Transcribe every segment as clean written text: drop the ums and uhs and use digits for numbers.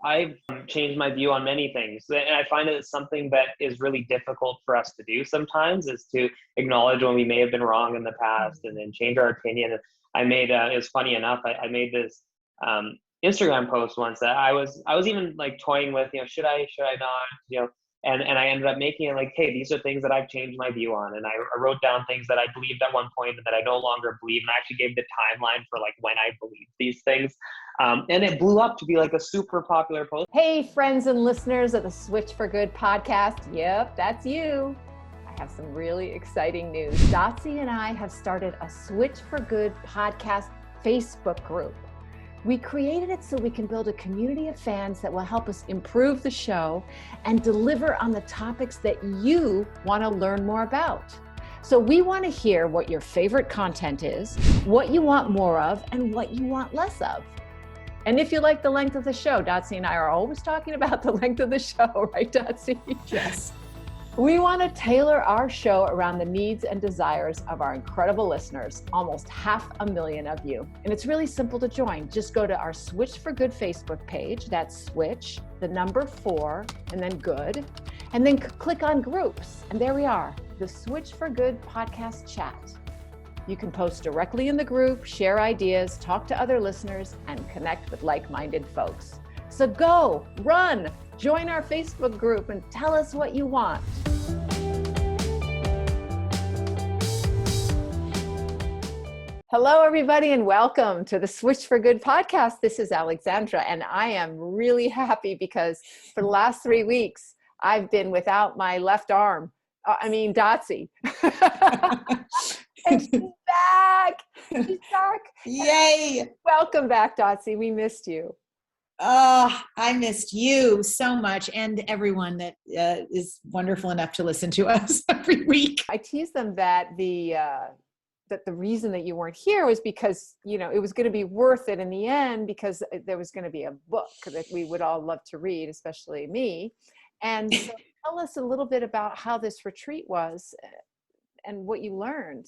I've changed my view on many things. And I find it's something that is really difficult for us to do sometimes, is to acknowledge when we may have been wrong in the past and then change our opinion. I made, it was funny enough, I made this Instagram post once that I was even like toying with, should I not, and I ended up making it like, hey, these are things that I've changed my view on. And I wrote down things that I believed at one point and that I no longer believe. And I actually gave the timeline for like when I believed these things. And it blew up to be like a super popular post. Hey, friends and listeners of the Switch for Good podcast. Yep, that's you. I have some really exciting news. Dotsie and I have started a Switch for Good podcast Facebook group. We created it so we can build a community of fans that will help us improve the show and deliver on the topics that you want to learn more about. So we want to hear what your favorite content is, what you want more of, and what you want less of. And if you like the length of the show, Dotsie and I are always talking about the length of the show, right, Dotsie? Yes. We want to tailor our show around the needs and desires of our incredible listeners, almost 500,000 of you. And it's really simple to join. Just go to our Switch for Good Facebook page. That's Switch, the number 4, and then Good. And then click on groups. And there we are, the Switch for Good podcast chat. You can post directly in the group, share ideas, talk to other listeners, and connect with like-minded folks. So go, run, join our Facebook group and tell us what you want. Hello, everybody, and welcome to the Switch for Good podcast. This is Alexandra, and I am really happy because for the last 3 weeks, I've been without my left arm. Dotsie. And she's back. She's back. Yay. Welcome back, Dotsie. We missed you. Oh, I missed you so much, and everyone that is wonderful enough to listen to us every week. I teased them that the reason that you weren't here was because, it was going to be worth it in the end because there was going to be a book that we would all love to read, especially me. And so tell us a little bit about how this retreat was and what you learned.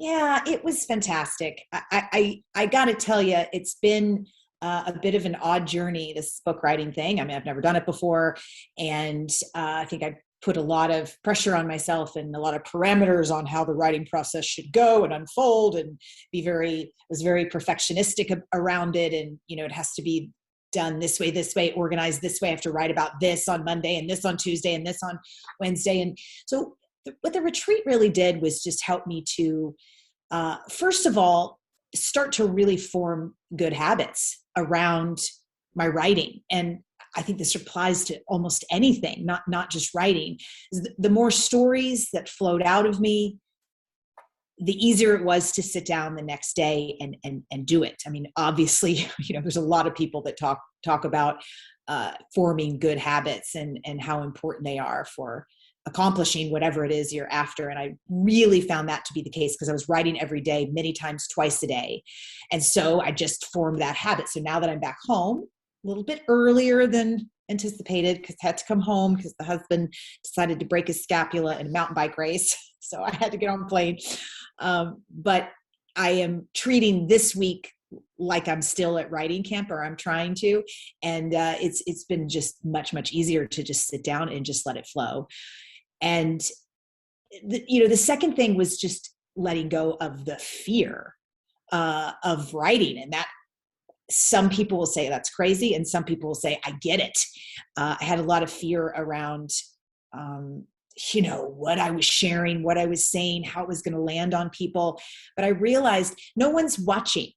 Yeah, it was fantastic. I got to tell you, it's been a bit of an odd journey, this book writing thing. I've never done it before. And I think I put a lot of pressure on myself and a lot of parameters on how the writing process should go and unfold and was very perfectionistic around it. And, it has to be done this way, organized this way. I have to write about this on Monday and this on Tuesday and this on Wednesday. And so what the retreat really did was just help me to, first of all, start to really form good habits around my writing. And I think this applies to almost anything, not just writing. The more stories that flowed out of me, the easier it was to sit down the next day and do it. Obviously, there's a lot of people that talk about forming good habits and how important they are for accomplishing whatever it is you're after. And I really found that to be the case because I was writing every day, many times, twice a day. And so I just formed that habit. So now that I'm back home, a little bit earlier than anticipated because I had to come home because the husband decided to break his scapula in a mountain bike race. So I had to get on the plane. But I am treating this week like I'm still at writing camp, or I'm trying to. And it's been just much, much easier to just sit down and just let it flow. And, the second thing was just letting go of the fear of writing. And that some people will say that's crazy. And some people will say, I get it. I had a lot of fear around, what I was sharing, what I was saying, how it was going to land on people. But I realized no one's watching.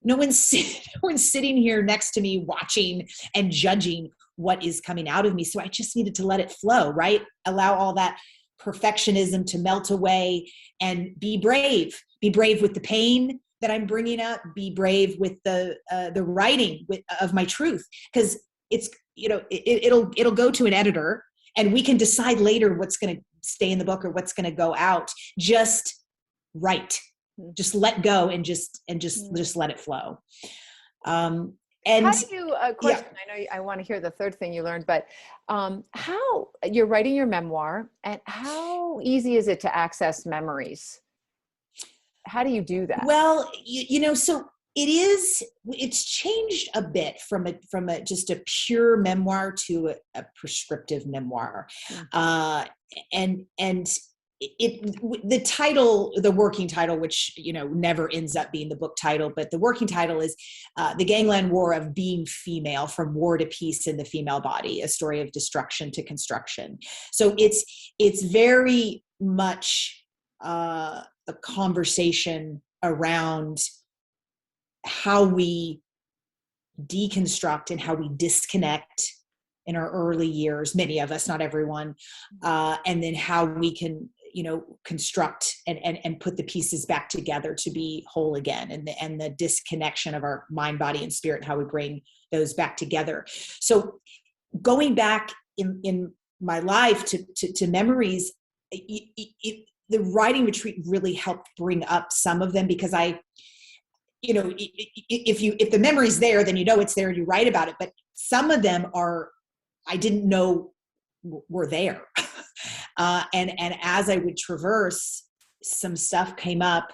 No one's sitting here next to me watching and judging what is coming out of me. So I just needed to let it flow, right? Allow all that perfectionism to melt away and be brave. Be brave with the pain that I'm bringing up. Be brave with the writing of my truth, because it's it'll go to an editor, and we can decide later what's going to stay in the book or what's going to go out. Just write. Just let go and just let it flow. And how do you, question, yeah. I know I want to hear the third thing you learned, but how you're writing your memoir, and how easy is it to access memories? How do you do that? Well, so it's changed a bit from just a pure memoir to a prescriptive memoir. And the title, the working title, which, never ends up being the book title, but the working title is The Gangland War of Being Female, From War to Peace in the Female Body, a story of destruction to construction. So it's very much a conversation around how we deconstruct and how we disconnect in our early years, many of us, not everyone, and then how we can, construct and put the pieces back together to be whole again, and the disconnection of our mind, body, and spirit, and how we bring those back together. So going back in my life to memories, the writing retreat really helped bring up some of them, because if the memory's there, then it's there and you write about it. But some of them I didn't know were there. And as I would traverse, some stuff came up.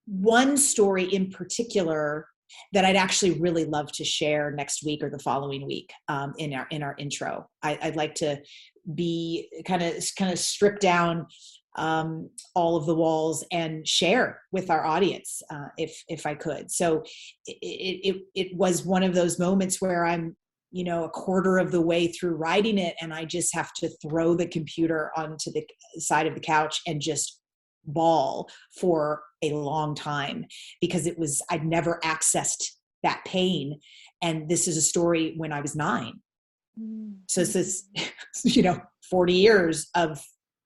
One story in particular that I'd actually really love to share next week or the following week in our intro. I'd like to be kind of strip down all of the walls and share with our audience if I could. So it was one of those moments where I'm a quarter of the way through writing it, and I just have to throw the computer onto the side of the couch and just bawl for a long time, because I'd never accessed that pain. And this is a story when I was 9. So this is, 40 years of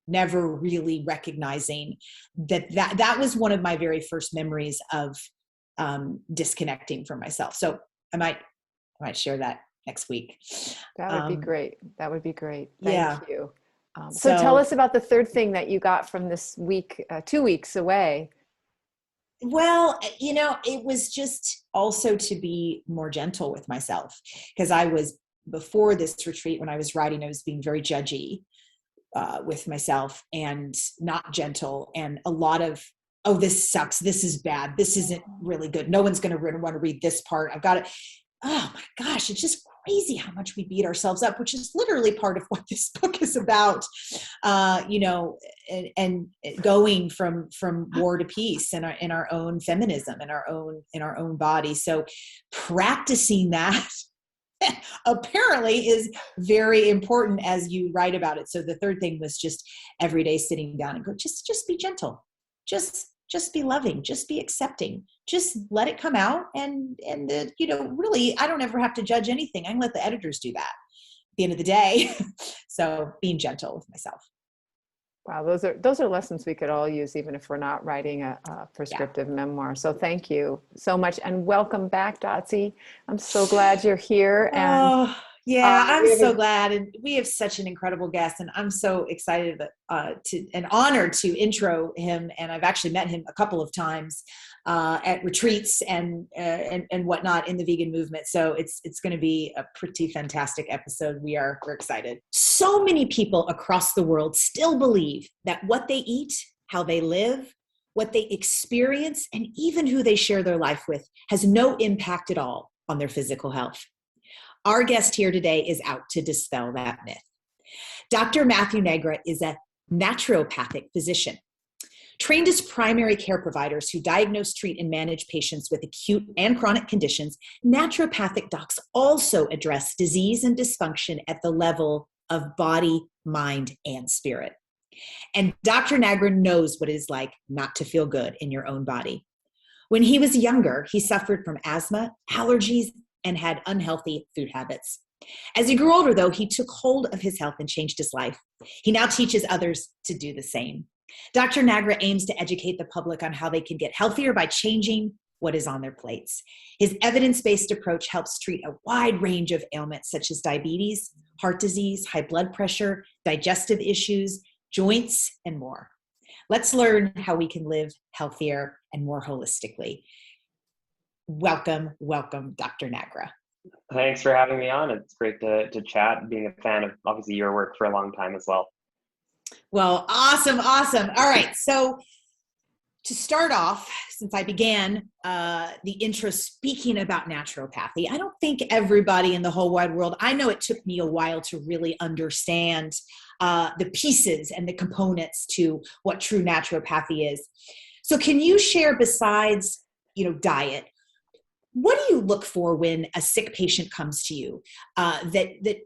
never really recognizing that was one of my very first memories of disconnecting from myself. So I might share that next week. That would be great. That would be great. Thank yeah. you. So tell us about the third thing that you got from this week, 2 weeks away. Well, it was just also to be more gentle with myself, because before this retreat, when I was writing, I was being very judgy with myself and not gentle, and a lot of, oh, this sucks, this is bad, this isn't really good, no one's going to want to read this part, I've got it. Oh my gosh, it's just crazy how much we beat ourselves up, which is literally part of what this book is about, and going from war to peace in our own feminism, in our own body. So practicing that apparently is very important as you write about it. So the third thing was just every day sitting down and go, just be gentle, just be loving, just be accepting, just let it come out. And really, I don't ever have to judge anything. I can let the editors do that at the end of the day. So being gentle with myself. Wow. Those are lessons we could all use, even if we're not writing a prescriptive memoir. So thank you so much. And welcome back, Dotsie. I'm so glad you're here. And yeah, I'm so glad. And we have such an incredible guest, and I'm so excited and honored to intro him. And I've actually met him a couple of times at retreats and whatnot in the vegan movement. So it's going to be a pretty fantastic episode. We're excited. So many people across the world still believe that what they eat, how they live, what they experience, and even who they share their life with has no impact at all on their physical health. Our guest here today is out to dispel that myth. Dr. Matthew Nagra is a naturopathic physician. Trained as primary care providers who diagnose, treat, and manage patients with acute and chronic conditions, naturopathic docs also address disease and dysfunction at the level of body, mind, and spirit. And Dr. Nagra knows what it is like not to feel good in your own body. When he was younger, he suffered from asthma, allergies, and had unhealthy food habits. As he grew older, though, he took hold of his health and changed his life. He now teaches others to do the same. Dr. Nagra aims to educate the public on how they can get healthier by changing what is on their plates. His evidence-based approach helps treat a wide range of ailments such as diabetes, heart disease, high blood pressure, digestive issues, joints, and more. Let's learn how we can live healthier and more holistically. Welcome, Dr. Nagra. Thanks for having me on. It's great to chat, being a fan of obviously your work for a long time as well. Well, awesome. All right. So to start off, since I began the intro speaking about naturopathy, I don't think everybody in the whole wide world, I know it took me a while to really understand the pieces and the components to what true naturopathy is. So can you share, besides, diet, what do you look for when a sick patient comes to you that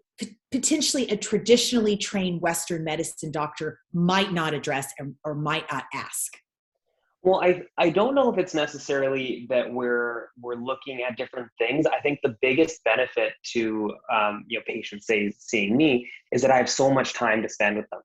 potentially a traditionally trained Western medicine doctor might not address or might not ask? Well, I don't know if it's necessarily that we're looking at different things. I think the biggest benefit to patients seeing me is that I have so much time to spend with them.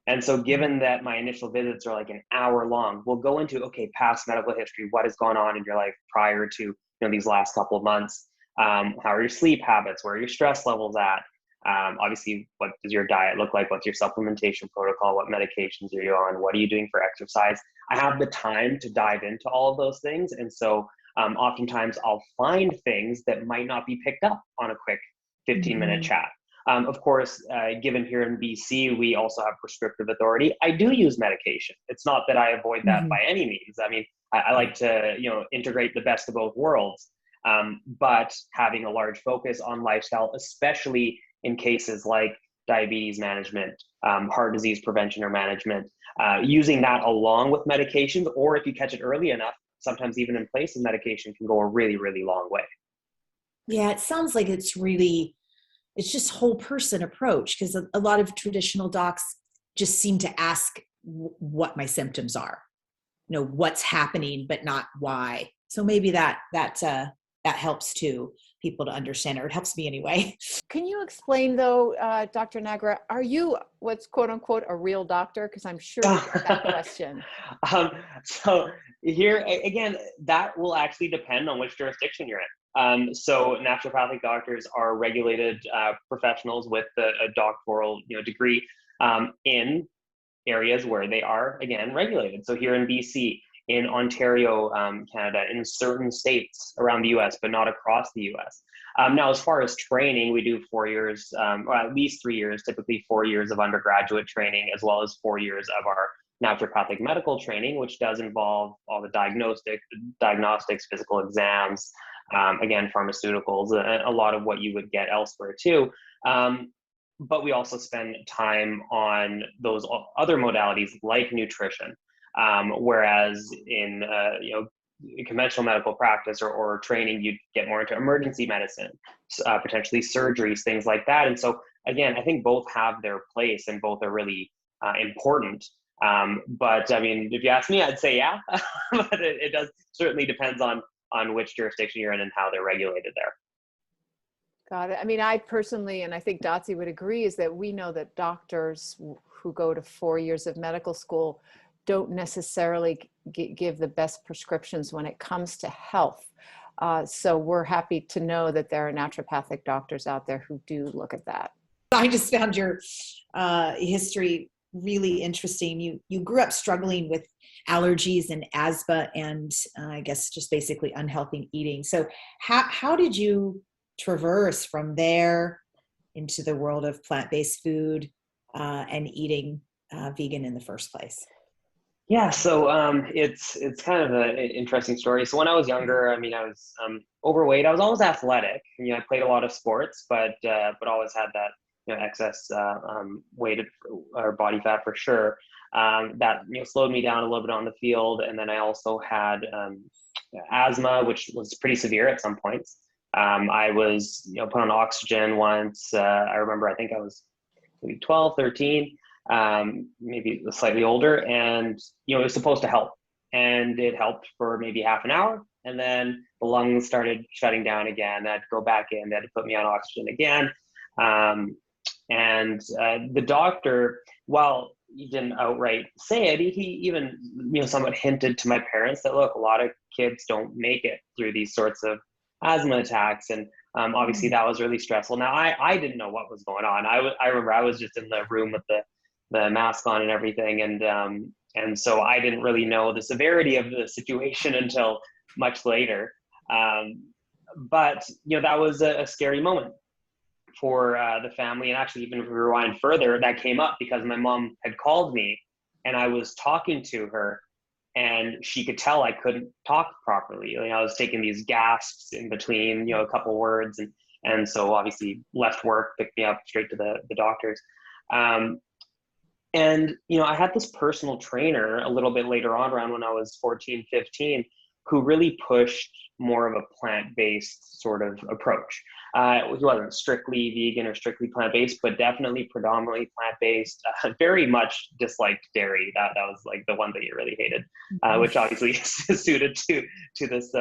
And so given that my initial visits are like an hour long, we'll go into, okay, past medical history, what has gone on in your life prior to these last couple of months? How are your sleep habits? Where are your stress levels at? Obviously, what does your diet look like? What's your supplementation protocol? What medications are you on? What are you doing for exercise? I have the time to dive into all of those things. And so oftentimes I'll find things that might not be picked up on a quick 15-minute chat. Of course, given here in BC, we also have prescriptive authority. I do use medication. It's not that I avoid that by any means. I mean, I like to, integrate the best of both worlds. But having a large focus on lifestyle, especially in cases like diabetes management, heart disease prevention or management, using that along with medications, or if you catch it early enough, sometimes even in place of medication, can go a really, really long way. Yeah, it sounds like it's just whole person approach, because a lot of traditional docs just seem to ask what my symptoms are, what's happening, but not why. So maybe that helps too, people to understand, or it helps me anyway. Can you explain though, Dr. Nagra, are you what's quote unquote a real doctor? Because I'm sure you get that question. So here, again, that will actually depend on which jurisdiction you're in. So naturopathic doctors are regulated professionals with a doctoral degree in areas where they are, again, regulated. So here in BC, in Ontario, Canada, in certain states around the US, but not across the US. Now, as far as training, we do 4 years, or at least 3 years, typically 4 years of undergraduate training, as well as 4 years of our naturopathic medical training, which does involve all the diagnostics, physical exams, again, pharmaceuticals, a lot of what you would get elsewhere too. But we also spend time on those other modalities like nutrition. Whereas in conventional medical practice or training, you'd get more into emergency medicine, potentially surgeries, things like that. And so again, I think both have their place and both are really important. But I mean, if you ask me, I'd say yeah, but it does certainly depends on which jurisdiction you're in and how they're regulated there. Got it. I mean, I personally, and I think Dotsie would agree, is that we know that doctors who go to 4 years of medical school don't necessarily give the best prescriptions when it comes to health. So we're happy to know that there are naturopathic doctors out there who do look at that. I just found your history really interesting. You grew up struggling with allergies and asthma and I guess just basically unhealthy eating. So how did you traverse from there into the world of plant-based food and eating vegan in the first place? Yeah, so it's kind of an interesting story. So when I was younger, I mean, I was overweight. I was always athletic. I played a lot of sports, but always had that excess weight or body fat for sure. That slowed me down a little bit on the field, and then I also had asthma, which was pretty severe at some points. I was put on oxygen once. I remember, I think I was maybe 12, 13. Maybe slightly older, and it was supposed to help, and it helped for maybe half an hour, and then the lungs started shutting down again. I had to go back in. They had to put me on oxygen again, and the doctor, while he didn't outright say it, he even somewhat hinted to my parents that, look, a lot of kids don't make it through these sorts of asthma attacks, and obviously that was really stressful. Now I didn't know what was going on. I remember I was just in the room with the mask on and everything. And so I didn't really know the severity of the situation until much later. But that was a scary moment for the family. And actually, even if we rewind further, that came up because my mom had called me and I was talking to her and she could tell I couldn't talk properly. You know, I was taking these gasps in between, you know, a couple words, and so obviously left work, picked me up straight to the doctors. And, you know, I had this personal trainer a little bit later on, around when I was 14, 15, who really pushed more of a plant-based sort of approach. He wasn't strictly vegan or strictly plant-based, but definitely predominantly plant-based. Very much disliked dairy. That was like the one that he really hated, which obviously is suited to this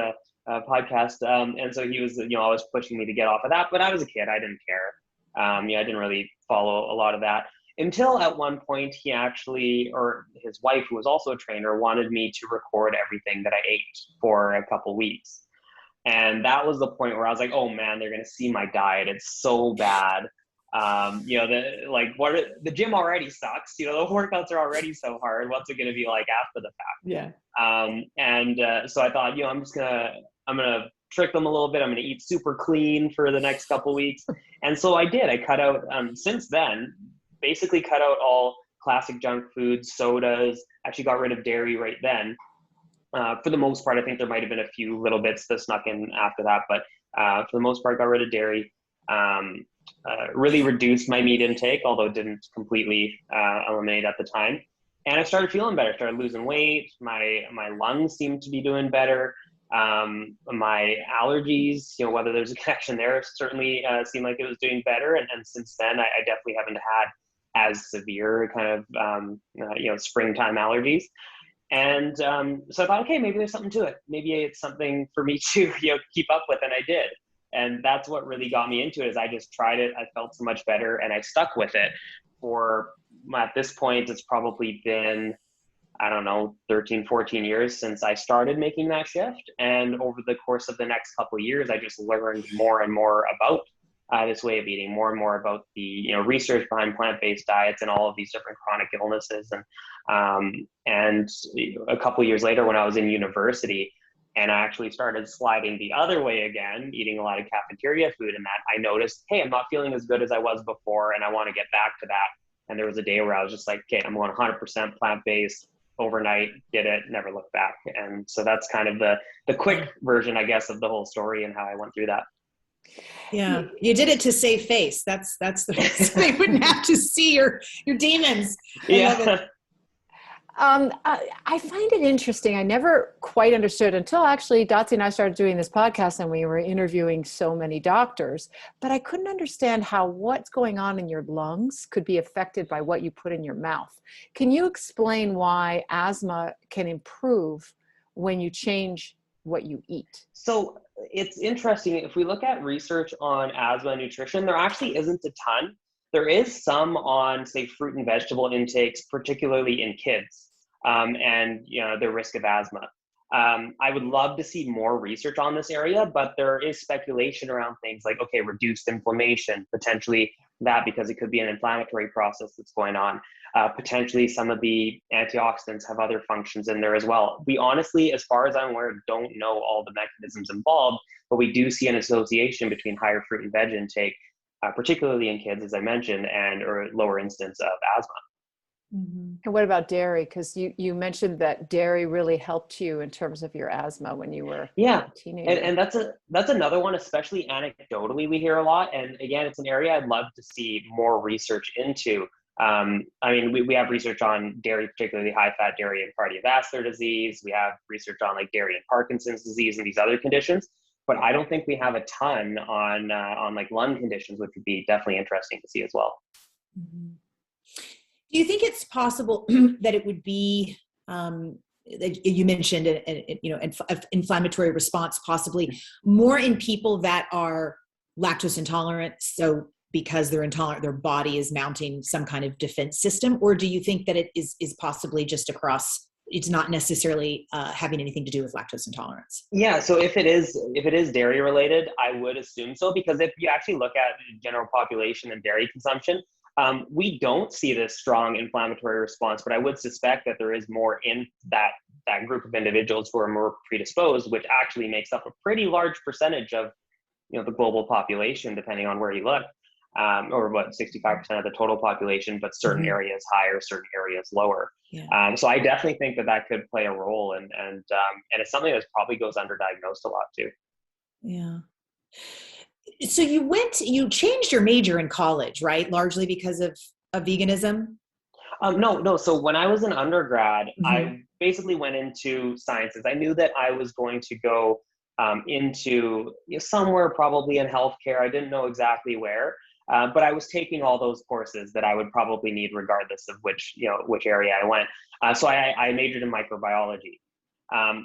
podcast. And so he was, you know, always pushing me to get off of that. But I was a kid. I didn't care. You know, I didn't really follow a lot of that. Until at one point he actually, or his wife, who was also a trainer, wanted me to record everything that I ate for a couple weeks. And that was the point where I was like, oh man, they're going to see my diet. It's so bad. You know, the gym already sucks. You know, the workouts are already so hard. What's it going to be like after the fact? Yeah. So I thought, you know, I'm going to trick them a little bit. I'm going to eat super clean for the next couple weeks. And so I did. I cut out, since then, basically cut out all classic junk foods, sodas, actually got rid of dairy right then. For the most part, I think there might have been a few little bits that snuck in after that, but for the most part, got rid of dairy. Really reduced my meat intake, although it didn't completely eliminate at the time. And I started feeling better, started losing weight. My lungs seemed to be doing better. My allergies, you know, whether there's a connection there, certainly seemed like it was doing better. And since then, I definitely haven't had as severe kind of, you know, springtime allergies. And so I thought, okay, maybe there's something to it. Maybe it's something for me to, you know, keep up with. And I did. And that's what really got me into it, is I just tried it. I felt so much better and I stuck with it for, at this point, it's probably been, I don't know, 13, 14 years since I started making that shift. And over the course of the next couple of years, I just learned more and more about this way of eating, more and more about the, you know, research behind plant-based diets and all of these different chronic illnesses. And a couple of years later, when I was in university, and I actually started sliding the other way again, eating a lot of cafeteria food, and that I noticed, hey, I'm not feeling as good as I was before, and I want to get back to that. And there was a day where I was just like, okay, I'm going 100% plant-based overnight, did it, never looked back. And so that's kind of the quick version, I guess, of the whole story and how I went through that. Yeah, you did it to save face. That's the they wouldn't have to see your demons. I find it interesting. I never quite understood until actually Dotsie and I started doing this podcast and we were interviewing so many doctors, but I couldn't understand how what's going on in your lungs could be affected by what you put in your mouth. Can you explain why asthma can improve when you change what you eat? So it's interesting. If we look at research on asthma and nutrition, there actually isn't a ton. There is some on, say, fruit and vegetable intakes, particularly in kids, and, you know, the risk of asthma. I would love to see more research on this area, but there is speculation around things like, okay, reduced inflammation, potentially that because it could be an inflammatory process that's going on. Potentially some of the antioxidants have other functions in there as well. We honestly, as far as I'm aware, don't know all the mechanisms involved, but we do see an association between higher fruit and veg intake, particularly in kids, as I mentioned, or lower instance of asthma. Mm-hmm. And what about dairy? Because you mentioned that dairy really helped you in terms of your asthma when you were a teenager. And that's another one, especially anecdotally, we hear a lot. And again, it's an area I'd love to see more research into. I mean, we have research on dairy, particularly high-fat dairy and cardiovascular disease. We have research on like dairy and Parkinson's disease and these other conditions. But I don't think we have a ton on like lung conditions, which would be definitely interesting to see as well. Mm-hmm. Do you think it's possible that it would be, you mentioned, inflammatory response, possibly more in people that are lactose intolerant? So because they're intolerant, their body is mounting some kind of defense system? Or do you think that it is possibly just across, it's not necessarily having anything to do with lactose intolerance? Yeah, so if it is dairy related, I would assume so, because if you actually look at general population and dairy consumption, we don't see this strong inflammatory response, but I would suspect that there is more in that group of individuals who are more predisposed, which actually makes up a pretty large percentage of, you know, the global population, depending on where you look. or what, 65% of the total population, but certain areas higher, certain areas lower. Yeah. So I definitely think that could play a role, and it's something that probably goes underdiagnosed a lot too. Yeah. So you changed your major in college, right? Largely because of veganism? No. So when I was an undergrad, Mm-hmm. I basically went into sciences. I knew that I was going to go into somewhere probably in healthcare. I didn't know exactly where, but I was taking all those courses that I would probably need regardless of which area I went. So I majored in microbiology.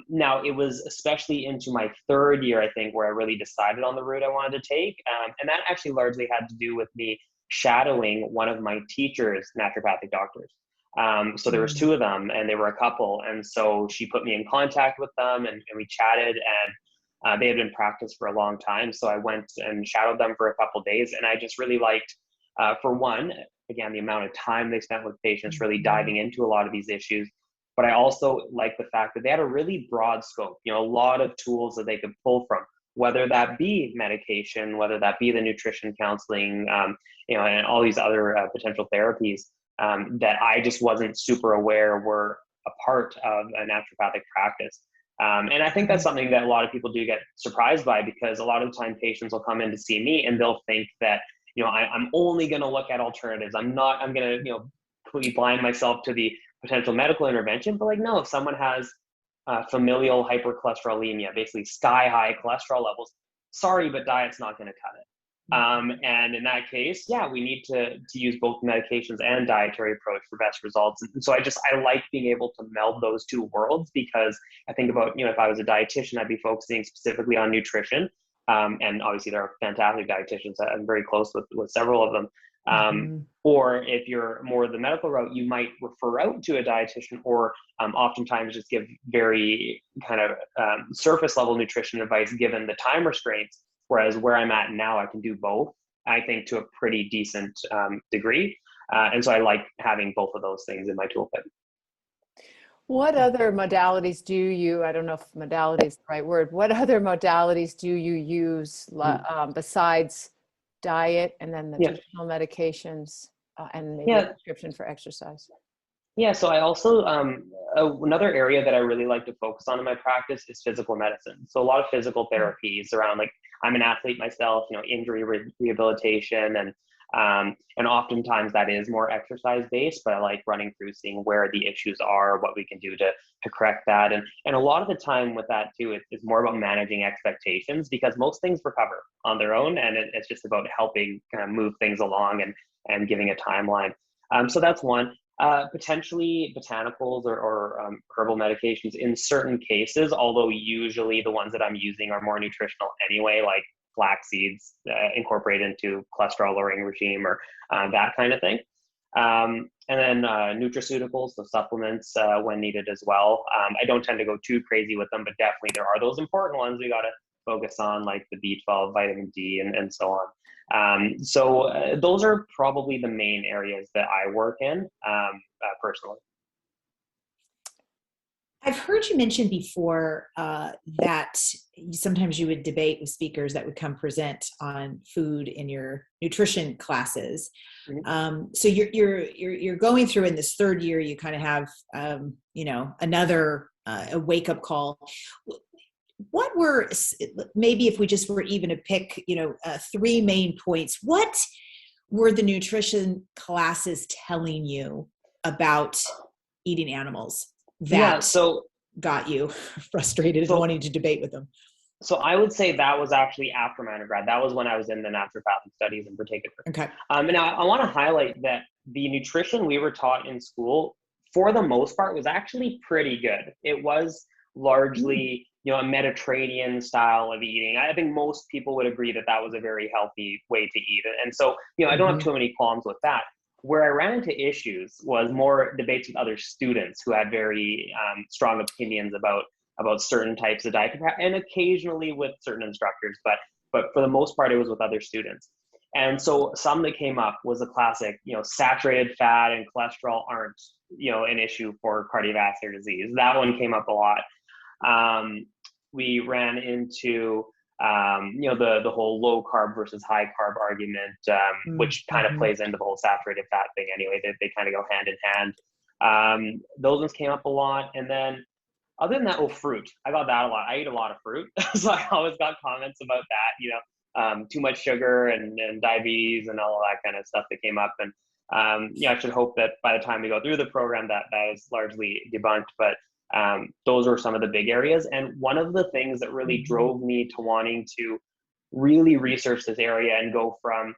Now it was especially into my third year, I think, where I really decided on the route I wanted to take. And that actually largely had to do with me shadowing one of my teachers, naturopathic doctors. So there was two of them, and they were a couple. And so she put me in contact with them, and we chatted, and they had been in practice for a long time. So I went and shadowed them for a couple of days, and I just really liked, for one, again, the amount of time they spent with patients, really diving into a lot of these issues. But I also like the fact that they had a really broad scope, a lot of tools that they could pull from, whether that be medication, whether that be the nutrition counseling, and all these other potential therapies that I just wasn't super aware were a part of a naturopathic practice. And I think that's something that a lot of people do get surprised by, because a lot of the time patients will come in to see me and they'll think that, I'm only going to look at alternatives. I'm going to, completely blind myself to the potential medical intervention. But no, if someone has familial hypercholesterolemia, basically sky high cholesterol levels, sorry, but diet's not going to cut it. And in that case, we need to use both medications and dietary approach for best results. And so I like being able to meld those two worlds, because I think about, if I was a dietitian, I'd be focusing specifically on nutrition. And obviously there are fantastic dietitians. I'm very close with several of them. Or if you're more the medical route, you might refer out to a dietitian, or oftentimes just give very kind of surface level nutrition advice given the time restraints. Whereas where I'm at now, I can do both, I think, to a pretty decent degree. And so I like having both of those things in my toolkit. What other modalities I don't know if modality is the right word, what other modalities do you use besides diet and then the traditional medications and maybe a prescription for exercise? Yeah, so I also, another area that I really like to focus on in my practice is physical medicine. So a lot of physical therapies around, I'm an athlete myself, injury rehabilitation, and oftentimes that is more exercise based, but I like running through, seeing where the issues are, what we can do to correct that. And a lot of the time with that too, it's more about managing expectations, because most things recover on their own, and it's just about helping kind of move things along and giving a timeline. So that's one. Potentially botanicals or herbal medications in certain cases, although usually the ones that I'm using are more nutritional anyway, like flax seeds incorporated into cholesterol lowering regime, or that kind of thing. And then nutraceuticals, so supplements when needed as well. I don't tend to go too crazy with them, but definitely there are those important ones we got to focus on, like the B12, vitamin D, and so on. So those are probably the main areas that I work in personally. I've heard you mention before that sometimes you would debate with speakers that would come present on food in your nutrition classes. So you're going through in this third year, you kind of have another a wake-up call. What were, maybe if we just were even to pick, three main points, what were the nutrition classes telling you about eating animals that got you frustrated and wanting to debate with them? So I would say that was actually after my undergrad. That was when I was in the naturopathic studies in particular. Okay. And I want to highlight that the nutrition we were taught in school, for the most part, was actually pretty good. It was largely, a Mediterranean style of eating. I think most people would agree that that was a very healthy way to eat it. And so, I don't have too many qualms with that. Where I ran into issues was more debates with other students who had very strong opinions about certain types of diet, and occasionally with certain instructors, but for the most part, it was with other students. And so some that came up was a classic, saturated fat and cholesterol aren't, an issue for cardiovascular disease. That one came up a lot. We ran into the whole low carb versus high carb argument, which kind of plays into the whole saturated fat thing anyway. They kind of go hand in hand. Those ones came up a lot. And then other than that, fruit. I got that a lot. I eat a lot of fruit. So I always got comments about that, too much sugar and diabetes and all of that kind of stuff that came up. And I should hope that by the time we go through the program that is largely debunked. But those were some of the big areas. And one of the things that really drove me to wanting to really research this area and go from,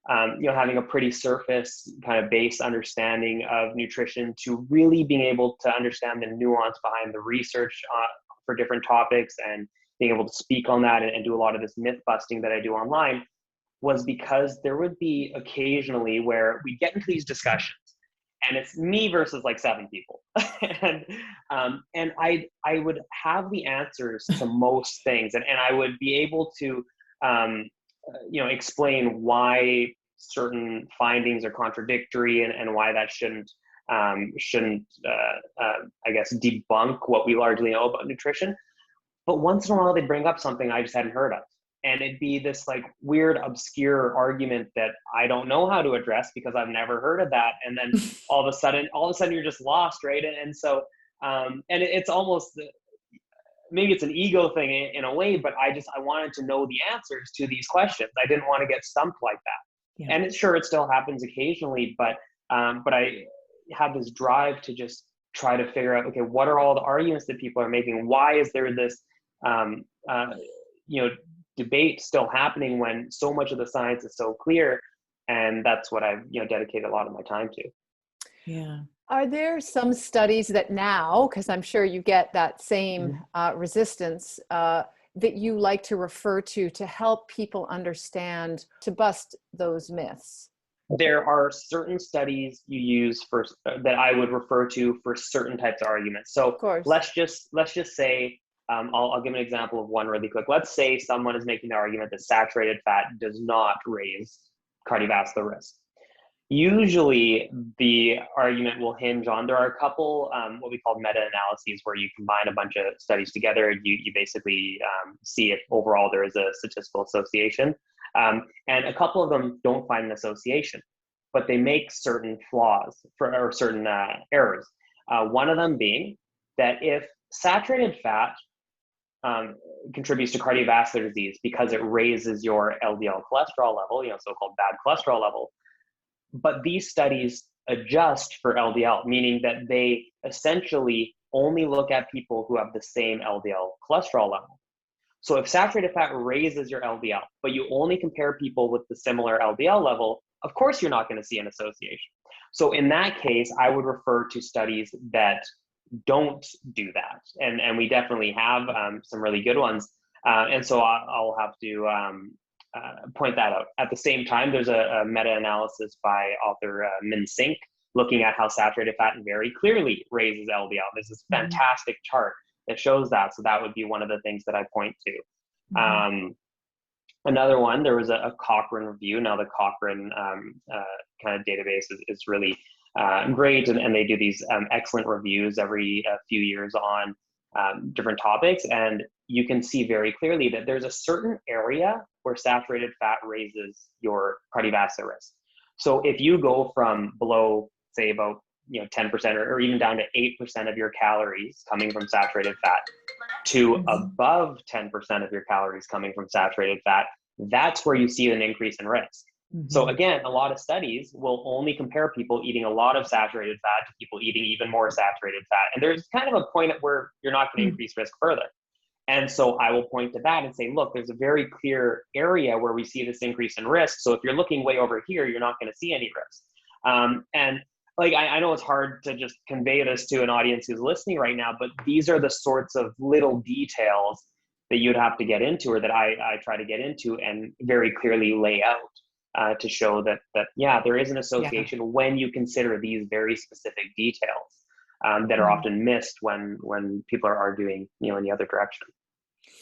having a pretty surface kind of base understanding of nutrition to really being able to understand the nuance behind the research for different topics and being able to speak on that and do a lot of this myth busting that I do online, was because there would be occasionally where we get into these discussions and it's me versus like 7 people. and I would have the answers to most things. And I would be able to, explain why certain findings are contradictory and why that shouldn't debunk what we largely know about nutrition. But once in a while, they'd bring up something I just hadn't heard of. And it'd be this like weird, obscure argument that I don't know how to address because I've never heard of that. And then all of a sudden you're just lost, right? And so, it's almost, maybe it's an ego thing in a way, but I wanted to know the answers to these questions. I didn't want to get stumped like that. Yeah. And it still happens occasionally, but I have this drive to just try to figure out, okay, what are all the arguments that people are making? Why is there this, debate still happening when so much of the science is so clear? And that's what I've, dedicated a lot of my time to. Yeah. Are there some studies that now, because I'm sure you get that same resistance, that you like to refer to help people understand, to bust those myths? There are certain studies you use that I would refer to for certain types of arguments. So let's just say, I'll give an example of one really quick. Let's say someone is making the argument that saturated fat does not raise cardiovascular risk. Usually the argument will hinge on, there are a couple what we call meta-analyses where you combine a bunch of studies together. You basically see if overall there is a statistical association. And a couple of them don't find an association, but they make certain flaws or certain errors. One of them being that if saturated fat contributes to cardiovascular disease because it raises your LDL cholesterol level, so-called bad cholesterol level, but these studies adjust for LDL, meaning that they essentially only look at people who have the same LDL cholesterol level. So if saturated fat raises your LDL, but you only compare people with the similar LDL level, of course you're not going to see an association. So in that case, I would refer to studies that don't do that. And we definitely have some really good ones. And so I'll have to point that out. At the same time, there's a meta-analysis by author Min Sink looking at how saturated fat very clearly raises LDL. There's this fantastic chart that shows that. So that would be one of the things that I point to. Another one, there was a Cochrane review. Now the Cochrane kind of database is really great, and they do these excellent reviews every few years on different topics, and you can see very clearly that there's a certain area where saturated fat raises your cardiovascular risk. So if you go from below, say about 10% or even down to 8% of your calories coming from saturated fat to above 10% of your calories coming from saturated fat, that's where you see an increase in risk. So again, a lot of studies will only compare people eating a lot of saturated fat to people eating even more saturated fat. And there's kind of a point at where you're not going to increase risk further. And so I will point to that and say, look, there's a very clear area where we see this increase in risk. So if you're looking way over here, you're not going to see any risk. And like, I know it's hard to just convey this to an audience who's listening right now, but these are the sorts of little details that you'd have to get into, or that I try to get into and very clearly lay out. To show that there is an association when you consider these very specific details that are often missed when people are arguing, in the other direction.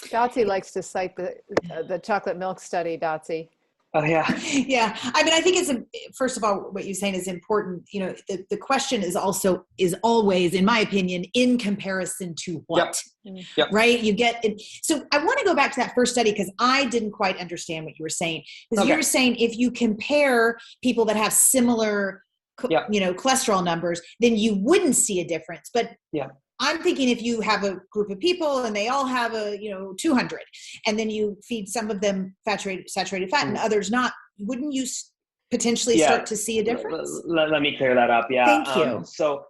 Dotsie likes to cite the chocolate milk study, Dotsie. Oh yeah. Yeah. I mean, I think first of all, what you're saying is important. You know, the question is always, in my opinion, in comparison to what, Yep. right? You get it. So I want to go back to that first study, because I didn't quite understand what you were saying. Because you were saying if you compare people that have similar, cholesterol numbers, then you wouldn't see a difference. But I'm thinking if you have a group of people and they all have 200, and then you feed some of them saturated fat and others not, wouldn't you potentially start to see a difference? Let me clear that up. Yeah. Thank you. So